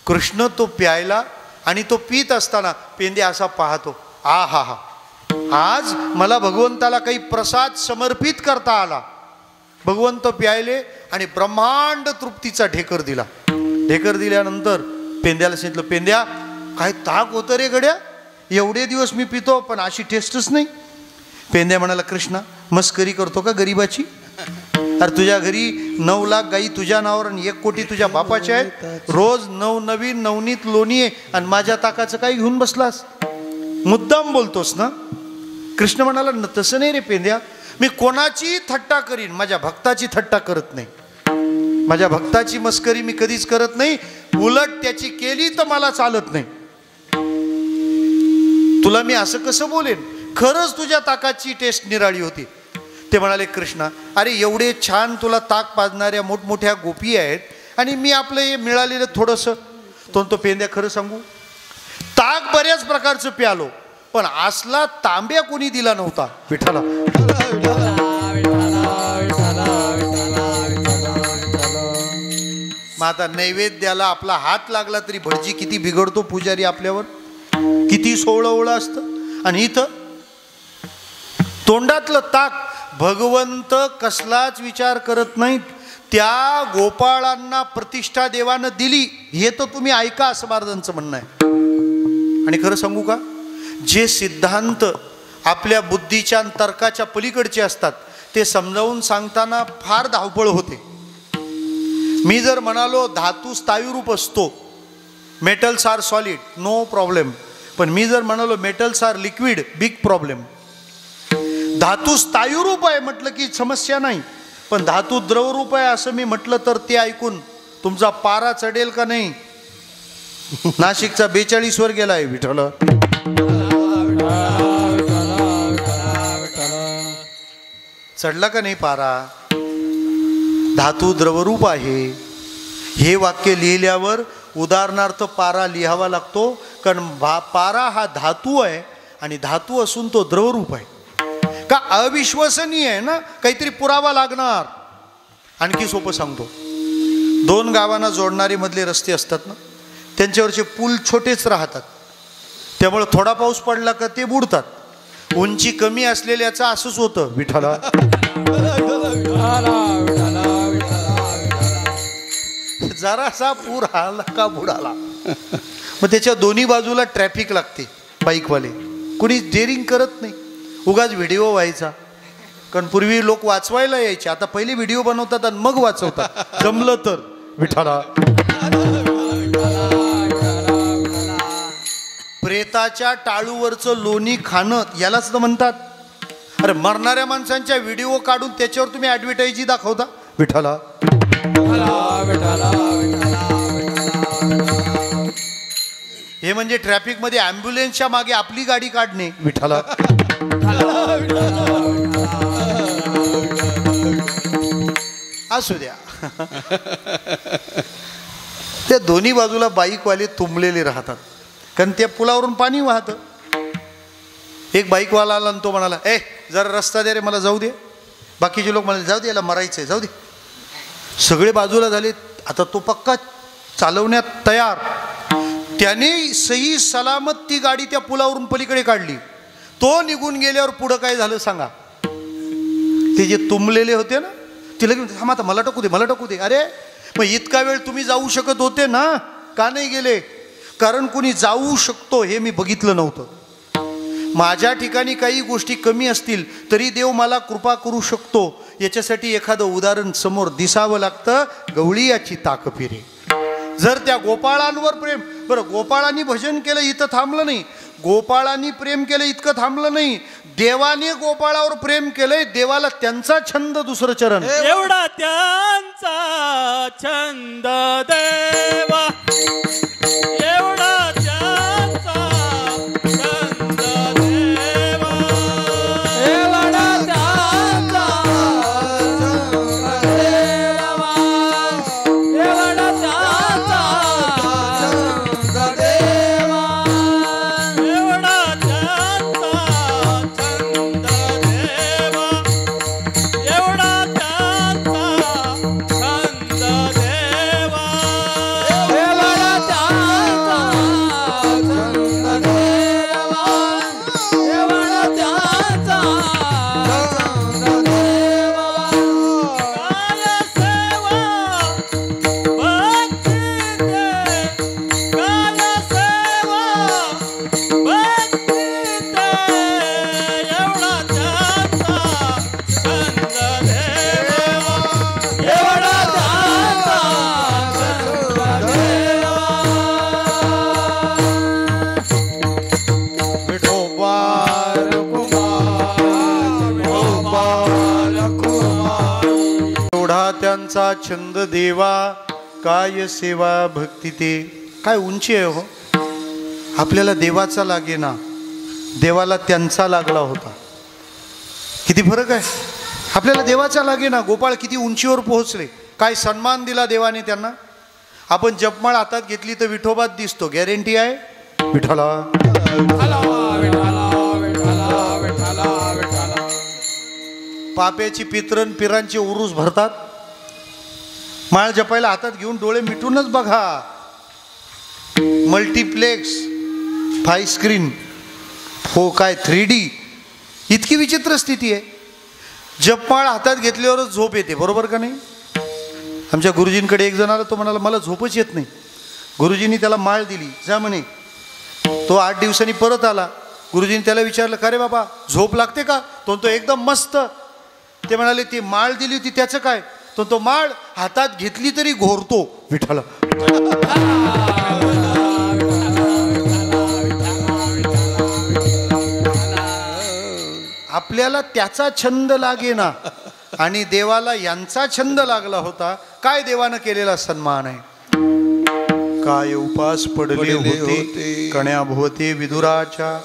कृष्ण तो प्यायला, आणि तो पीत असताना पेंद्या असा पाहतो, आ हा हा, आज मला भगवंताला काही प्रसाद समर्पित करता आला. भगवंत प्यायले आणि ब्रह्मांड तृप्तीचा ढेकर दिला. ढेकर दिल्यानंतर पेंद्याला सांगितलं, पेंद्या काय ताक होतं रे गड्या, एवढे दिवस मी पितो पण अशी टेस्टच नाही. पेंद्या म्हणाला, कृष्णा मस्करी करतो का गरीबाची? अरे तुझ्या घरी 9 लाख गाई तुझ्या नावावर आणि 1 कोटी तुझ्या बापाच्या आहेत. रोज नवनवीन नवनीत लोणी आहे आणि माझ्या ताकाचं काही घेऊन बसलास? मुद्दाम बोलतोस ना? कृष्ण म्हणाला, तसं नाही रे पेंद्या, मी कोणाची थट्टा करीन, माझ्या भक्ताची थट्टा करत नाही. माझ्या भक्ताची मस्करी मी कधीच करत नाही. उलट त्याची केली तर मला चालत नाही. तुला मी असं कसं बोलेन? खरंच तुझ्या ताकाची टेस्ट निराळी होती. ते म्हणाले, कृष्णा अरे एवढे छान तुला ताक पाजणाऱ्या मोठमोठ्या गोपी आहेत आणि मी आपलं हे मिळालेलं थोडंसं. तो पेंद्या खरं सांगू, ताक बऱ्याच प्रकारचं प्यालो, पण असला तांब्या कोणी दिला नव्हता. विठ्ठला. मग आता नैवेद्याला आपला हात लागला तरी भटजी किती बिघडतो पुजारी आपल्यावर, किती सोवळं असतं. आणि इथं तोंडातलं ताक भगवंत कसलाच विचार करत नाहीत. त्या गोपाळांना प्रतिष्ठा देवानं दिली, हे तर तुम्ही ऐका, असं महाराजांचं म्हणणं आहे. आणि खरं सांगू का, जे सिद्धांत आपल्या बुद्धीच्या तर्काच्या पलीकडचे असतात ते समजावून सांगताना फार धावपळ होते. मी जर म्हणालो धातू स्थायूरूप असतो, metals are solid, no problem. पण मी जर म्हणालो metals are liquid, big problem. धातू स्थायूरूप आहे म्हटलं की समस्या नाही, पण धातू द्रवरूप आहे असं मी म्हटलं तर ते ऐकून तुमचा पारा चढेल का नाही? नाशिकचा 42 वर गेला आहे. विठ्ठल. चढला का नाही पारा? धातू द्रवरूप आहे. हे वाक्य लिहिल्यावर उदाहरणार्थ पारा लिहावा लागतो, कारण पारा हा धातू आहे आणि धातू असून तो द्रवरूप आहे. का अविश्वसनीय आहे ना, काहीतरी पुरावा लागणार. आणखी सोपं सांगतो, 2 गावांना जोडणारे मधले रस्ते असतात ना, त्यांच्यावरचे पूल छोटेच राहतात, त्यामुळे थोडा पाऊस पडला का ते बुडतात. उंची कमी असलेल्याचं असंच होतं. विठ्ठला. जरासा पूर आला का बुडाला. मग त्याच्या दोन्ही बाजूला ट्रॅफिक लागते. बाईकवाले कुणी डेअरिंग करत नाही, उगाच व्हिडिओ व्हायचा. कारण पूर्वी लोक वाचवायला यायचे, आता पहिले व्हिडिओ बनवतात आणि मग वाचवतात जमलं तर. विठ्ठला. प्रेताच्या टाळूवरचं लोणी खाणं यालाच तर म्हणतात. अरे मरणाऱ्या माणसांच्या व्हिडिओ काढून त्याच्यावर तुम्ही ॲडव्हर्टाईज दाखवता. विठ्ठला. हे म्हणजे ट्रॅफिकमध्ये ॲम्ब्युलन्सच्या मागे आपली गाडी काढणे. विठाला असू द्या. त्या दोन्ही बाजूला बाईकवाले तुंबलेले राहतात, कारण त्या पुलावरून पाणी वाहतं. एक बाईकवाला आला आणि तो म्हणाला, ए जरा रस्ता दे रे, मला जाऊ दे. बाकीचे लोक म्हणाले, जाऊ दे, याला मरायचं आहे, जाऊ दे. सगळे बाजूला झाले. आता तो पक्का चालवण्यात तयार. त्याने सही सलामत ती गाडी त्या पुलावरून पलीकडे काढली. तो निघून गेल्यावर पुढं काय झालं सांगा. ते जे तुंबलेले होते ना, तिला घेऊन थांबा, आता मला टाकू दे, मला टाकू दे. अरे मग इतका वेळ तुम्ही जाऊ शकत होते ना, का नाही गेले? कारण कोणी जाऊ शकतो हे मी बघितलं नव्हतं. माझ्या ठिकाणी काही गोष्टी कमी असतील तरी देव मला कृपा करू शकतो, याच्यासाठी एखादं उदाहरण समोर दिसावं लागतं. गवळी याची ताक फिरे. जर त्या गोपाळांवर प्रेम, बरं गोपाळांनी भजन केलं इथं थांबलं नाही, गोपाळांनी प्रेम केलं इतकं थांबलं नाही, देवाने गोपाळावर प्रेम केलंय. देवाला त्यांचा छंद दुसरं चरण. एवढा त्यांचा छंद देवा, एवढा त्यांचा छंद देवा, एवढा त्यांचा छंद देवा, एवढा त्यांचा छंद देवा, एवढा त्यांचा छंद देवा, एवढा त्यांचा छंद देवा, एवढा त्यांचा छंद देवा, एवढा त्यांचा छंद देवा. काय सेवा भक्ती दे, काय सेवा भक्ती दे, एवढा त्यांचा छंद देवा, एवढा त्यांचा छंद देवा. विठोबा एवढा त्यांचा छंद देवा, काय सेवा भक्ती ते. काय उंची आहे हो. आपल्याला देवाचा लागे ना, देवाला त्यांचा लागला होता. किती फरक आहे. आपल्याला देवाचा लागे ना, गोपाळ किती उंचीवर पोहोचले, काय सन्मान दिला देवाने त्यांना. आपण जपमाळ हातात घेतली तर विठोबात दिसतो, गॅरंटी आहे. विठोला पाप्याची पितरण पिरांचे उरूस भरतात. माळ जपायला हातात घेऊन डोळे मिटूनच बघा. मल्टिप्लेक्स 5 स्क्रीन हो काय 3D, इतकी विचित्र स्थिती आहे. जपमाळ हातात घेतल्यावरच झोप येते, बरोबर का नाही. आमच्या गुरुजींकडे एक जण आला, तो म्हणाला मला झोपच येत नाही. गुरुजींनी त्याला माळ दिली, जा म्हणे. तो 8 दिवसांनी परत आला. गुरुजींनी त्याला विचारलं, का रे बाबा झोप लागते का? तो एकदम मस्त. ते म्हणाले ती माळ दिली होती त्याचं काय? तो माळ हातात घेतली तरी घोरतो. विठाला आपल्याला त्याचा छंद लागे ना, आणि देवाला यांचा छंद लागला होता. काय देवानं केलेला सन्मान आहे. काय उपास पडले होते कण्या भोवते विदुराच्या.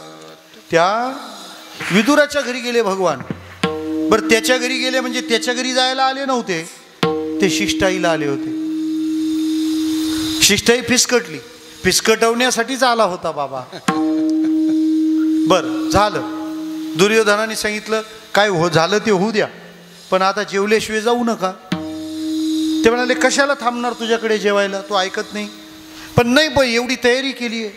त्या विदुराच्या घरी गेले भगवान. बरं त्याच्या घरी गेले म्हणजे त्याच्या घरी जायला आले नव्हते, ते शिष्टाईला आले होते. शिष्टाई फिसकटली, फिसकटवण्यासाठीच आला होता बाबा. बरं झालं. दुर्योधनाने सांगितलं काय हो झालं ते होऊ द्या, पण आता जेवल्याशिवाय जाऊ नका. ते म्हणाले कशाला थांबणार तुझ्याकडे जेवायला, तू ऐकत नाही. पण एवढी तयारी केली आहे.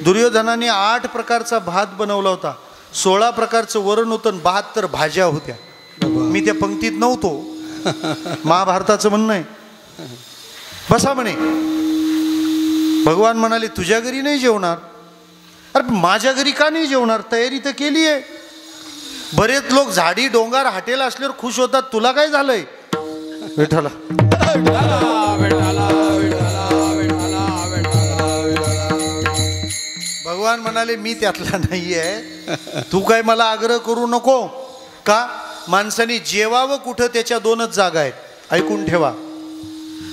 दुर्योधनाने 8 प्रकारचा भात बनवला होता, 16 प्रकारचं वरण होतं, 72 भाज्या होत्या. मी त्या पंक्तीत नव्हतो. महाभारताचं म्हणणं आहे. बसा म्हणे. भगवान म्हणाले तुझ्या घरी नाही जेवणार. अरे माझ्या घरी का नाही जेवणार, तयारी तर केली आहे. बरेच लोक झाडी डोंगर हॉटेल असल्यावर खुश होतात, तुला काय झालंय. विठ्ठला भगवान म्हणाले मी त्यातला नाही आहे, तू काय मला आग्रह करू नको. का माणसाने जेवावं कुठं, त्याच्या 2च जागा आहेत. ऐकून ठेवा.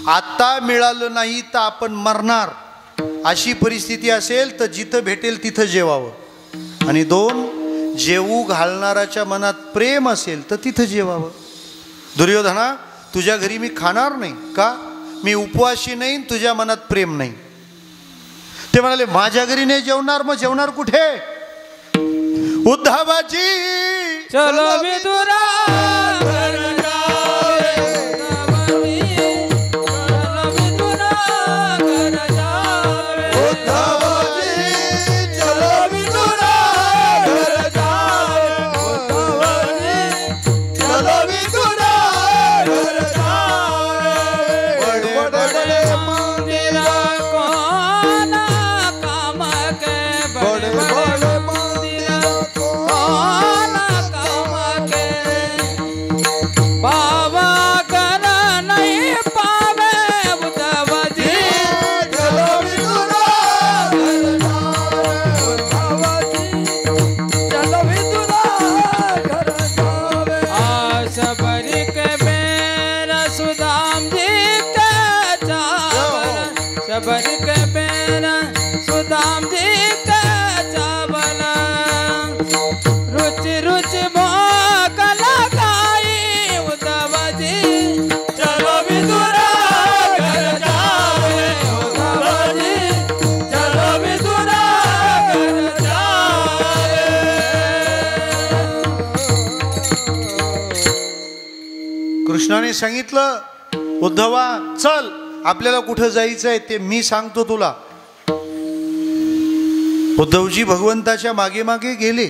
आता मिळालं नाही तर आपण मरणार. अशी परिस्थिती असेल तर जिथं भेटेल तिथं जेवावं. आणि 2, जेवू घालणाराच्या मनात प्रेम असेल तर तिथं जेवावं. दुर्योधना, तुझ्या घरी मी खाणार नाही का? मी उपवासी नाही, तुझ्या मनात प्रेम नाही. ते म्हणाले माझ्या घरी नाही जेवणार, मग जेवणार कुठे? उद्धवाजी चलो विदुरा घर जावे, चलो विदुरा घर जावे. उद्धवजी चलो विदुरा घर जावे, उद्धवजी चलो विदुरा घर जावे. बड़े मंदिर कोण काम के, बड़े बड़े मंदिर कोण काम के. बाबा कर नहीं पावे उद्धवजी, चलो विदुरा घर जावे, उद्धवजी चलो विदुरा घर जावे. शबरी के बेर सुदाम जी के चावल, शबरी के बेर सुदाम जी के चावल. रुचि रुचि भोग लगाई उद्धवजी, चलो विदुरा घर जावे, उद्धवजी चलो विदुरा घर जावे. कृष्णाने सांगितलं, उद्धवा चल, आपल्याला कुठं जायचंय ते मी सांगतो तुला. उद्धवजी भगवंताच्या मागे मागे गेले.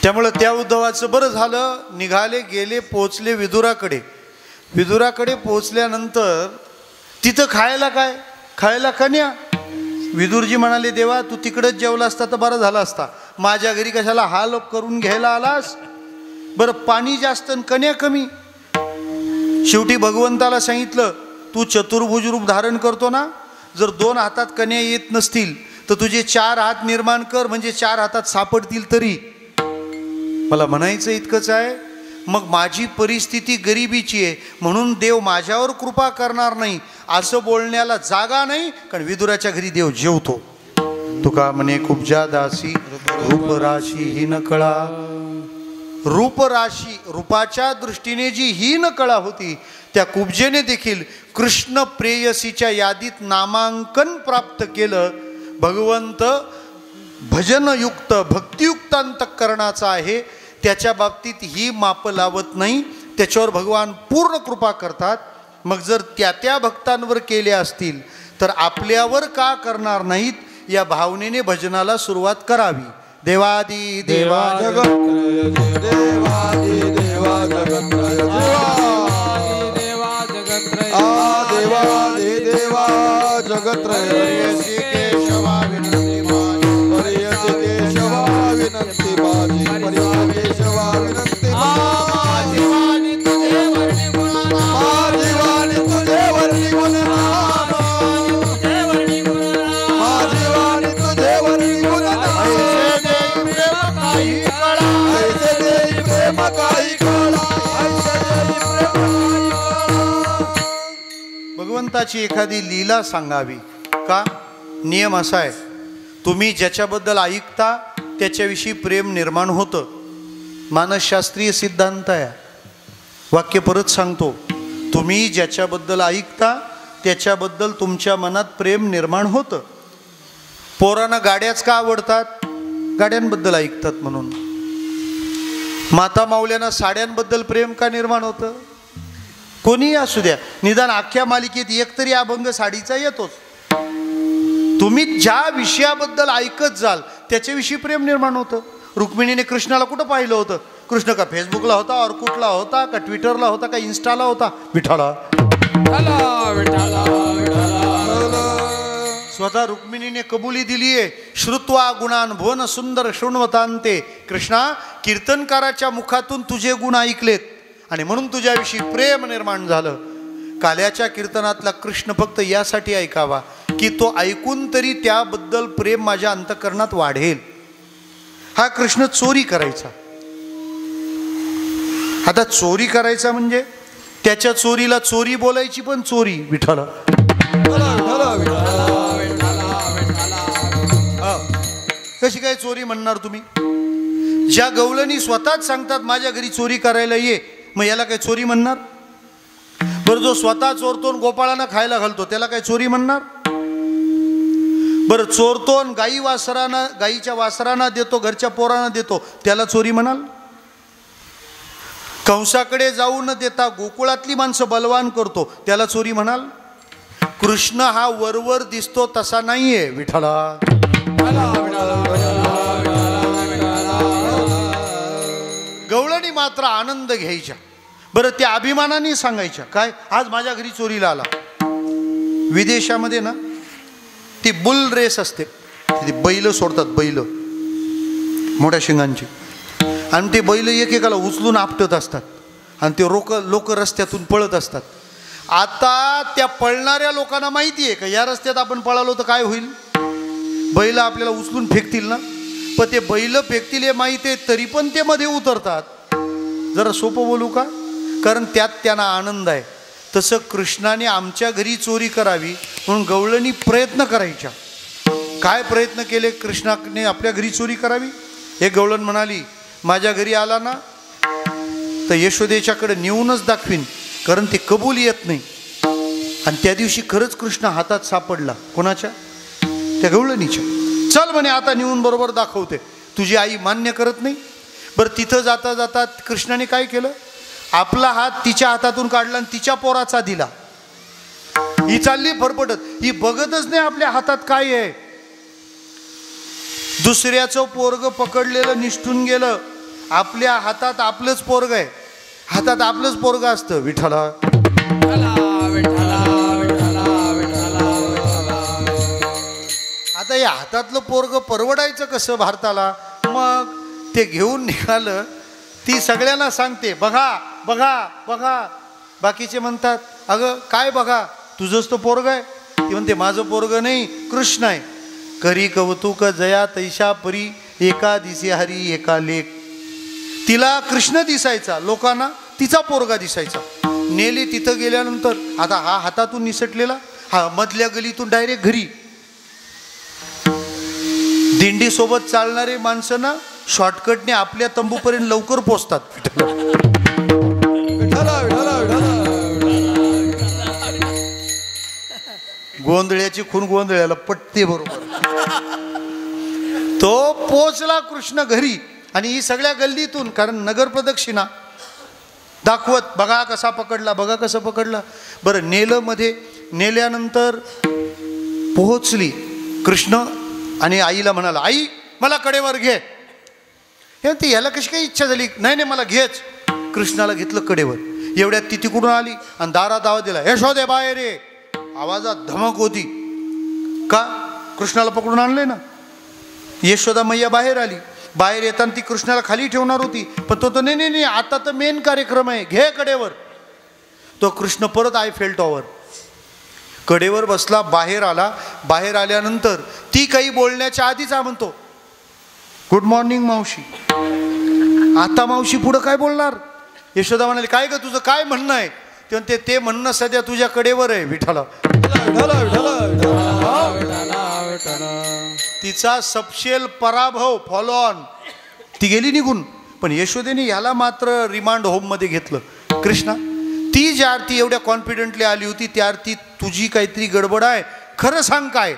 त्यामुळं त्या उद्धवाचं बरं झालं, निघाले, गेले, पोचले विदुराकडे. विदुराकडे पोचल्यानंतर तिथं खायला काय? खायला कन्या. विदुरजी म्हणाले, देवा तू तिकडंच जेवला असता तर बरं झाला असता, माझ्या घरी कशाला हाल करून घ्यायला आलास? बरं पाणी जास्त आणि कन्या कमी. शेवटी भगवंताला सांगितलं, तू चतुर्भुज रूप धारण करतो ना, जर 2 हातात कन्या येत नसतील तर तुझे 4 हात निर्माण कर, म्हणजे 4 हातात सापडतील तरी. मला म्हणायचं इतकंच आहे, मग माझी परिस्थिती गरिबीची आहे म्हणून देव माझ्यावर कृपा करणार नाही असं बोलण्याला जागा नाही, कारण विदुराच्या घरी देव जेवतो. तुका म्हणे कुब्जा दासी रूपराशी ही न कळा. रूपराशी, रूपाच्या दृष्टीने जी हीन कळा होती, त्या कुब्जेने देखील कृष्ण प्रेयसीच्या यादीत नामांकन प्राप्त केलं. भगवंत भजनयुक्त भक्तियुक्त अंतःकरणाचा आहे, त्याच्या बाबतीत ही माप लावत नाही, त्याच्यावर भगवान पूर्ण कृपा करतात. मग जर त्या भक्तांवर केले असतील तर आपल्यावर का करणार नाहीत, या भावनेने भजनाला सुरुवात करावी. देवादी देवा जगत्रय देवादी देवा जगत्रय देवा जगत्रय, देवादी देवा जगत्रय. प्रेयसी केशवा विनंती माझी, प्रेयसी केशवा विनंती माझी, प्रेयसी केशवा विनंती माझी. वाणी तुझे वर्णी गुणनाम, माझी वाणी तुझे वर्णी गुणनाम, तुझे वर्णी गुणनाम. माझी वाणी तुझे वर्णी गुणनाम. ऐसे देई प्रेम काही कळा, ऐसे देई प्रेम काही कळा. भगवंताची एखादी लीला सांगावी का? नियम असा आहे, तुम्ही ज्याच्याबद्दल ऐकता त्याच्याविषयी प्रेम निर्माण होतं. मानसशास्त्रीय सिद्धांत आहे. वाक्य परत सांगतो, तुम्ही ज्याच्याबद्दल ऐकता त्याच्याबद्दल तुमच्या मनात प्रेम निर्माण होतं. पोरांना गाड्याच का आवडतात? गाड्यांबद्दल ऐकतात म्हणून. माता माऊल्यांना साड्यांबद्दल प्रेम का निर्माण होतं? कोणीही असू द्या, निदान अख्ख्या मालिकेत एकतरी अभंग साडीचा येतोच. तुम्ही ज्या विषयाबद्दल ऐकत जाल त्याच्याविषयी प्रेम निर्माण होतं. रुक्मिणीने कृष्णाला कुठं पाहिलं होतं? कृष्ण का फेसबुकला होता, ऑर्कुटला होता, का ट्विटरला होता, का इन्स्टाला होता? विठाला. विठ्ठला विठ्ठला विठ्ठला. स्वतः रुक्मिणीने कबुली दिली आहे, श्रुत्वा गुणान भुवन सुंदर शृण्वतांते. कृष्णा, कीर्तनकाराच्या मुखातून तुझे गुण ऐकलेत आणि म्हणून तुझ्याविषयी प्रेम निर्माण झालं. काल्याच्या कीर्तनातला कृष्ण फक्त यासाठी ऐकावा की तो ऐकून तरी त्याबद्दल प्रेम माझ्या अंतःकरणात वाढेल. हा कृष्ण चोरी करायचा. आता चोरी करायचा म्हणजे त्याच्या चोरीला चोरी बोलायची, पण चोरी. विठाला. विठ्ठला विठ्ठला कशी काय चोरी म्हणणार तुम्ही? ज्या गवळणी स्वतःच सांगतात माझ्या घरी चोरी करायला ये, मग याला काय चोरी म्हणणार? बरं, जो स्वतः चोरतो आणि गोपाळांना खायला घालतो त्याला काय चोरी म्हणणार? बरं, चोरतो आणि गाईच्या वासरांना देतो, घरच्या पोरांना देतो, त्याला चोरी म्हणाल? कंसाकडे जाऊ न देता गोकुळातली माणसं बलवान करतो, त्याला चोरी म्हणाल? कृष्ण हा वरवर दिसतो तसा नाहीये विठ्ठला. गवळणी मात्र आनंद घ्यायच्या. बरं, त्या अभिमानाने सांगायच्या काय, आज माझ्या घरी चोरीला आला. विदेशामध्ये ना ती बुल रेस असते, ती बैल सोडतात, बैल मोठ्या शिंगांची, आणि ते बैल एकेकाला उचलून आपटत असतात आणि ते लोक रस्त्यातून पळत असतात. आता त्या पळणाऱ्या लोकांना माहिती आहे का या रस्त्यात आपण पळालो तर काय होईल, बैल आपल्याला उचलून फेकतील ना. पण ते बैल फेकतील हे माहिती आहे तरी पण ते मध्ये उतरतात. जरा सोपं बोलू का, कारण त्यात त्यांना आनंद आहे. तसं कृष्णाने आमच्या घरी चोरी करावी म्हणून गवळणी प्रयत्न करायच्या. काय प्रयत्न केले कृष्णाने आपल्या घरी चोरी करावी? एक गवळण म्हणाली, माझ्या घरी आला ना तर यशोदेच्याकडे नेऊनच दाखवीन, कारण ते कबूल येत नाही. आणि त्या दिवशी खरंच कृष्ण हातात सापडला. कोणाच्या? त्या गवळणीच्या. चल म्हणे, आता नेऊन बरोबर दाखवते, तुझी आई मान्य करत नाही. बरं, तिथं जाता जाता कृष्णाने काय केलं, आपला हात तिच्या हातातून काढला आणि तिच्या पोराचा दिला. ही चालली फरफटत, ही बघतच नाही आपल्या हातात काय आहे. दुसऱ्याचं पोरग पकडलेलं निष्ठून गेलं, आपल्या हातात आपलंच पोरग आहे, हातात आपलंच पोरग असतं. विठ्ठला आता या हातातलं पोरग परवडायचं कसं भारताला? मग ते घेऊन निघालं. ती सगळ्यांना सांगते, बघा बघा बघा. बाकीचे म्हणतात, अगं काय बघा, तुझंच तो पोरग आहे. ती म्हणते, माझं पोरग नाही, कृष्ण आहे. करी कौतुक जया तैशा परी, एका दिसे हरी एका लेख. तिला कृष्ण दिसायचा, लोकांना तिचा पोरगा दिसायचा. नेली. तिथं गेल्यानंतर आता हा हातातून निसटलेला, हा मधल्या गलीतून डायरेक्ट घरी. दिंडी सोबत चालणारे माणसं ना शॉर्टकटने आपल्या तंबूपर्यंत लवकर पोचतात. गोंधळ्याची खून गोंधळ्याला पटते बरोबर. तो पोचला कृष्ण घरी आणि ही सगळ्या गल्लीतून, कारण नगर प्रदक्षिणा दाखवत, बघा कसा पकडला, बघा कसं पकडला. बरं, नेलं. मध्ये नेल्यानंतर पोहोचली. कृष्ण आणि आईला म्हणाला, आई मला कडेवर घे. हे याला कशी काही इच्छा झाली, नाही नाही मला घेच. कृष्णाला घेतलं कडेवर. एवढ्यात ती तिकडून आली आणि दारात आवाज दिला, यशोदे बाहेर ये. आवाजात धमक होती. का? कृष्णाला पकडून आणले ना. यशोदा मैया बाहेर आली. बाहेर येताना ती कृष्णाला खाली ठेवणार होती, पण तो नाही नाही नाही, आता तर मेन कार्यक्रम आहे, घे कडेवर. तो कृष्ण परत आयफेल टॉवर कडेवर बसला. बाहेर आला. बाहेर आल्यानंतर ती काही बोलण्याच्या आधीच म्हणतो, गुड मॉर्निंग मावशी. आता मावशी पुढं काय बोलणार? यशोदा म्हणाली, काय ग तुझं काय म्हणणं आहे? ते म्हणते, ते म्हणणं सध्या तुझ्या कडेवर आहे विठ्ठला. तिचा सपशेल पराभव, फॉलो ऑन. ती गेली निघून. पण यशोदेने याला मात्र रिमांड होम मध्ये घेतलं. कृष्णा, ती ज्या आरती एवढ्या कॉन्फिडेंटली आली होती त्या आरती तुझी काहीतरी गडबड आहे, खरं सांग काय?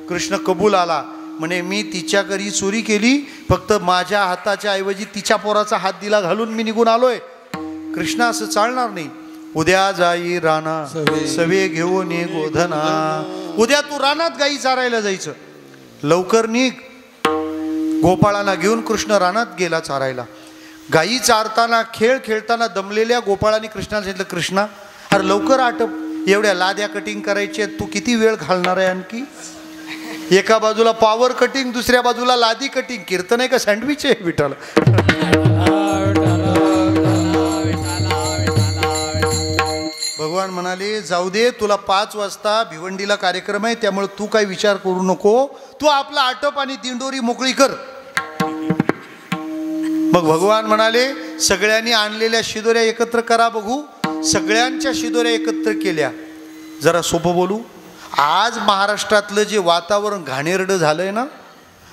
कृष्ण कबूल आला. म्हणे, मी तिच्या घरी चोरी केली, फक्त माझ्या हाताच्या ऐवजी तिच्या पोराचा हात दिला घालून मी निघून आलोय. कृष्ण, असं चालणार नाही. उद्या जाई राणा सवे घेऊन ये गोधना. उद्या तू रानात गाई चारायला जायचं, लवकर निघ. गोपाळांना घेऊन कृष्ण रानात गेला चारायला. गाई चारताना खेळ खेळताना दमलेल्या गोपाळांनी कृष्णाला सांगितलं, कृष्णा अरे लवकर आटप, एवढ्या लाद्या कटिंग करायच्या, तू किती वेळ घालणार आहे आणखी? एका बाजूला पॉवर कटिंग, दुसऱ्या बाजूला लादी कटिंग. कीर्तन आहे का सँडविच आहे विठाला? भगवान म्हणाले, जाऊ दे, तुला 5 वाजता भिवंडीला कार्यक्रम आहे, त्यामुळे तू काही विचार करू नको, तू आपला आटप आणि दिंडोरी मोकळी कर. मग भगवान म्हणाले, सगळ्यांनी आणलेल्या शिदोऱ्या एकत्र करा बघू. सगळ्यांच्या शिदोऱ्या एकत्र केल्या. जरा सोपं बोलू, आज महाराष्ट्रातलं जे वातावरण घाणेरडं झालंय ना,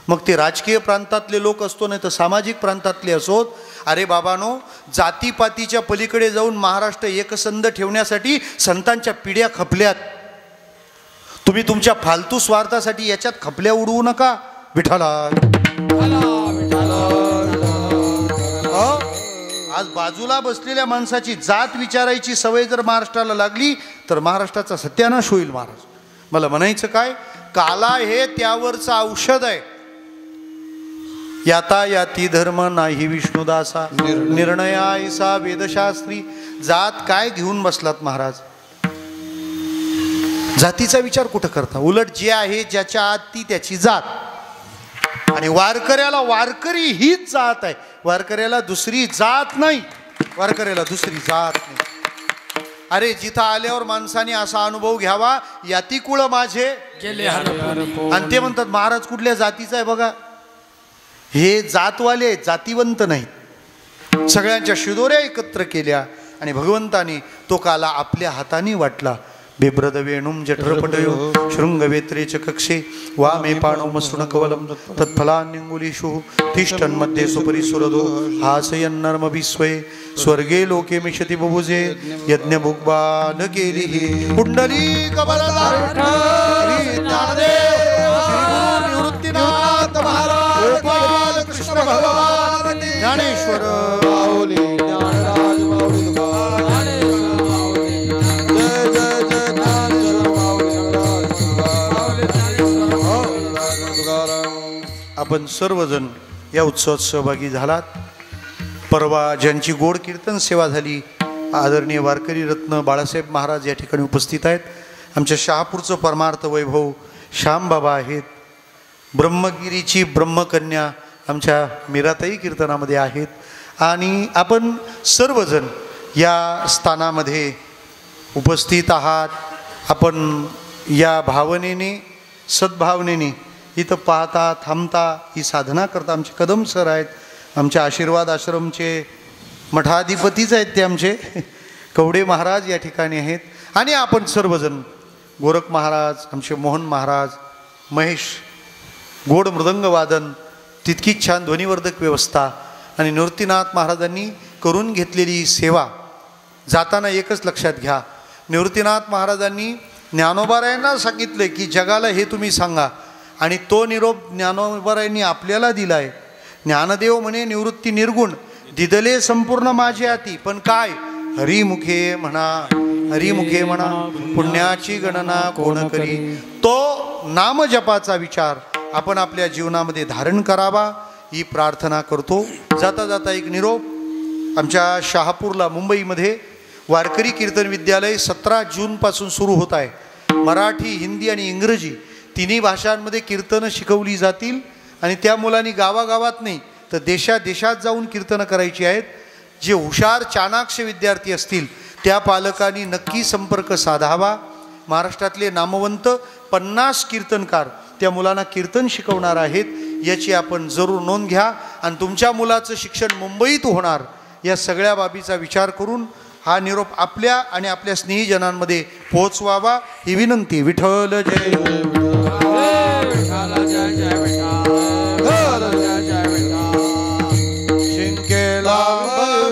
मग ते राजकीय प्रांतातले लोक असतो नाही तर सामाजिक प्रांतातले असोत. अरे बाबानो, जातीपातीच्या पलीकडे जाऊन महाराष्ट्र एकसंध ठेवण्यासाठी संतांच्या पिढ्या खपल्यात. तुम्ही तुमच्या फालतू स्वार्थासाठी याच्यात खपल्या उडवू नका. विठाला आज बाजूला बसलेल्या माणसाची जात विचारायची सवय जर महाराष्ट्राला लागली तर महाराष्ट्राचा सत्यानाश होईल. महाराज, मला म्हणायचं काय, काला हे त्यावरचं औषध आहे. याता याती धर्म नाही विष्णुदासा, निर्णयायसा वेदशास्त्री. जात काय घेऊन बसलात महाराज? जातीचा विचार कुठं करता? उलट जे आहे ज्याच्या आत ती त्याची जात. आणि वारकऱ्याला वारकरी हीच जात आहे. वारकऱ्याला दुसरी जात नाही. वारकऱ्याला दुसरी जात नाही. अरे जिथं आल्यावर माणसाने असा अनुभव घ्यावा, याती कुळ माझे गेले आणि ते म्हणतात महाराज कुठल्या जातीचा आहे बघा. हे जातवाले जातीवंत नाहीत. सगळ्यांच्या शिदोऱ्या एकत्र केल्या आणि भगवंताने तो काला आपल्या हाताने वाटला. बिभ्रद वेणुम जठरपटयो शृंगवेत्रे च कक्षे वामे पाणो मसृणकवलम तत्फलान्यंगुलीषु तिष्ठन् मध्ये सुपरि सुरदो हासयन्नर्म विस्वये स्वर्गे लोके मिषति बुभुजे यज्ञ भुग्बान केलिहि पुंडली कबलदार श्री ज्ञानदेव श्री निवृत्तीनाथ महाराज गोपाल कृष्ण भगवान ज्ञानेश्वर माऊली ज्ञानराज माऊली आपण सर्वजण या उत्सवात सहभागी झालात. परवा ज्यांची गोड कीर्तन सेवा झाली, आदरणीय वारकरी रत्न बाळासाहेब महाराज या ठिकाणी उपस्थित आहेत. आमच्या शहापूरचं परमार्थ वैभव श्यामबाबा आहेत. ब्रह्मगिरीची ब्रह्मकन्या आमच्या मीराताई कीर्तनामध्ये आहेत. आणि आपण सर्वजण या स्थानामध्ये उपस्थित आहात. आपण या भावनेने सद्भावनेने इथं पाहता थांबता ही साधना करता. आमचे कदम सर आहेत, आमच्या आशीर्वाद आश्रमचे मठाधिपतीच आहेत ते आमचे कवडे महाराज या ठिकाणी आहेत. आणि आपण सर्वजण गोरख महाराज, आमचे मोहन महाराज, महेश गोड मृदंग वादन, तितकीच छान ध्वनिवर्धक व्यवस्था आणि निवृत्तीनाथ महाराजांनी करून घेतलेली सेवा. जाताना एकच लक्षात घ्या, निवृत्तीनाथ महाराजांनी ज्ञानोबारायांना सांगितले की जगाला हे तुम्ही सांगा आणि तो निरोप ज्ञानोबारायांनी आपल्याला दिला आहे. ज्ञानदेव म्हणे निवृत्ती निर्गुण दिदले संपूर्ण माझे हाती, पण काय हरिमुखे म्हणा, हरिमुखे म्हणा पुण्याची गणना कोण करी. तो नामजपाचा विचार आपण आपल्या जीवनामध्ये धारण करावा ही प्रार्थना करतो. जाता जाता एक निरोप. आमच्या शहापूरला मुंबईमध्ये वारकरी कीर्तन विद्यालय 17 जूनपासून सुरू होत आहे. मराठी, हिंदी आणि इंग्रजी तिन्ही भाषांमध्ये कीर्तनं शिकवली जातील आणि त्या मुलांनी गावागावात नाही तर देशात जाऊन कीर्तनं करायची आहेत. जे हुशार चाणाक्ष विद्यार्थी असतील त्या पालकांनी नक्की संपर्क साधावा. महाराष्ट्रातले नामवंत 50 कीर्तनकार त्या मुलांना कीर्तन शिकवणार आहेत, याची आपण जरूर नोंद घ्या. आणि तुमच्या मुलाचं शिक्षण मुंबईत होणार या सगळ्या बाबीचा विचार करून हा निरोप आपल्या आणि आपल्या स्नेहीजनांमध्ये पोहोचवावा ही विनंती. विठ्ठल जय शिंकेला खरा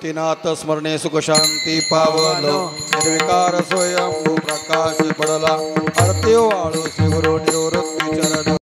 गोपीनाथ स्मरणे सुख शांती पावलो निर्विकार स्वयंभू प्रकाश पडला आरती वाळू श्री गुरु निरोर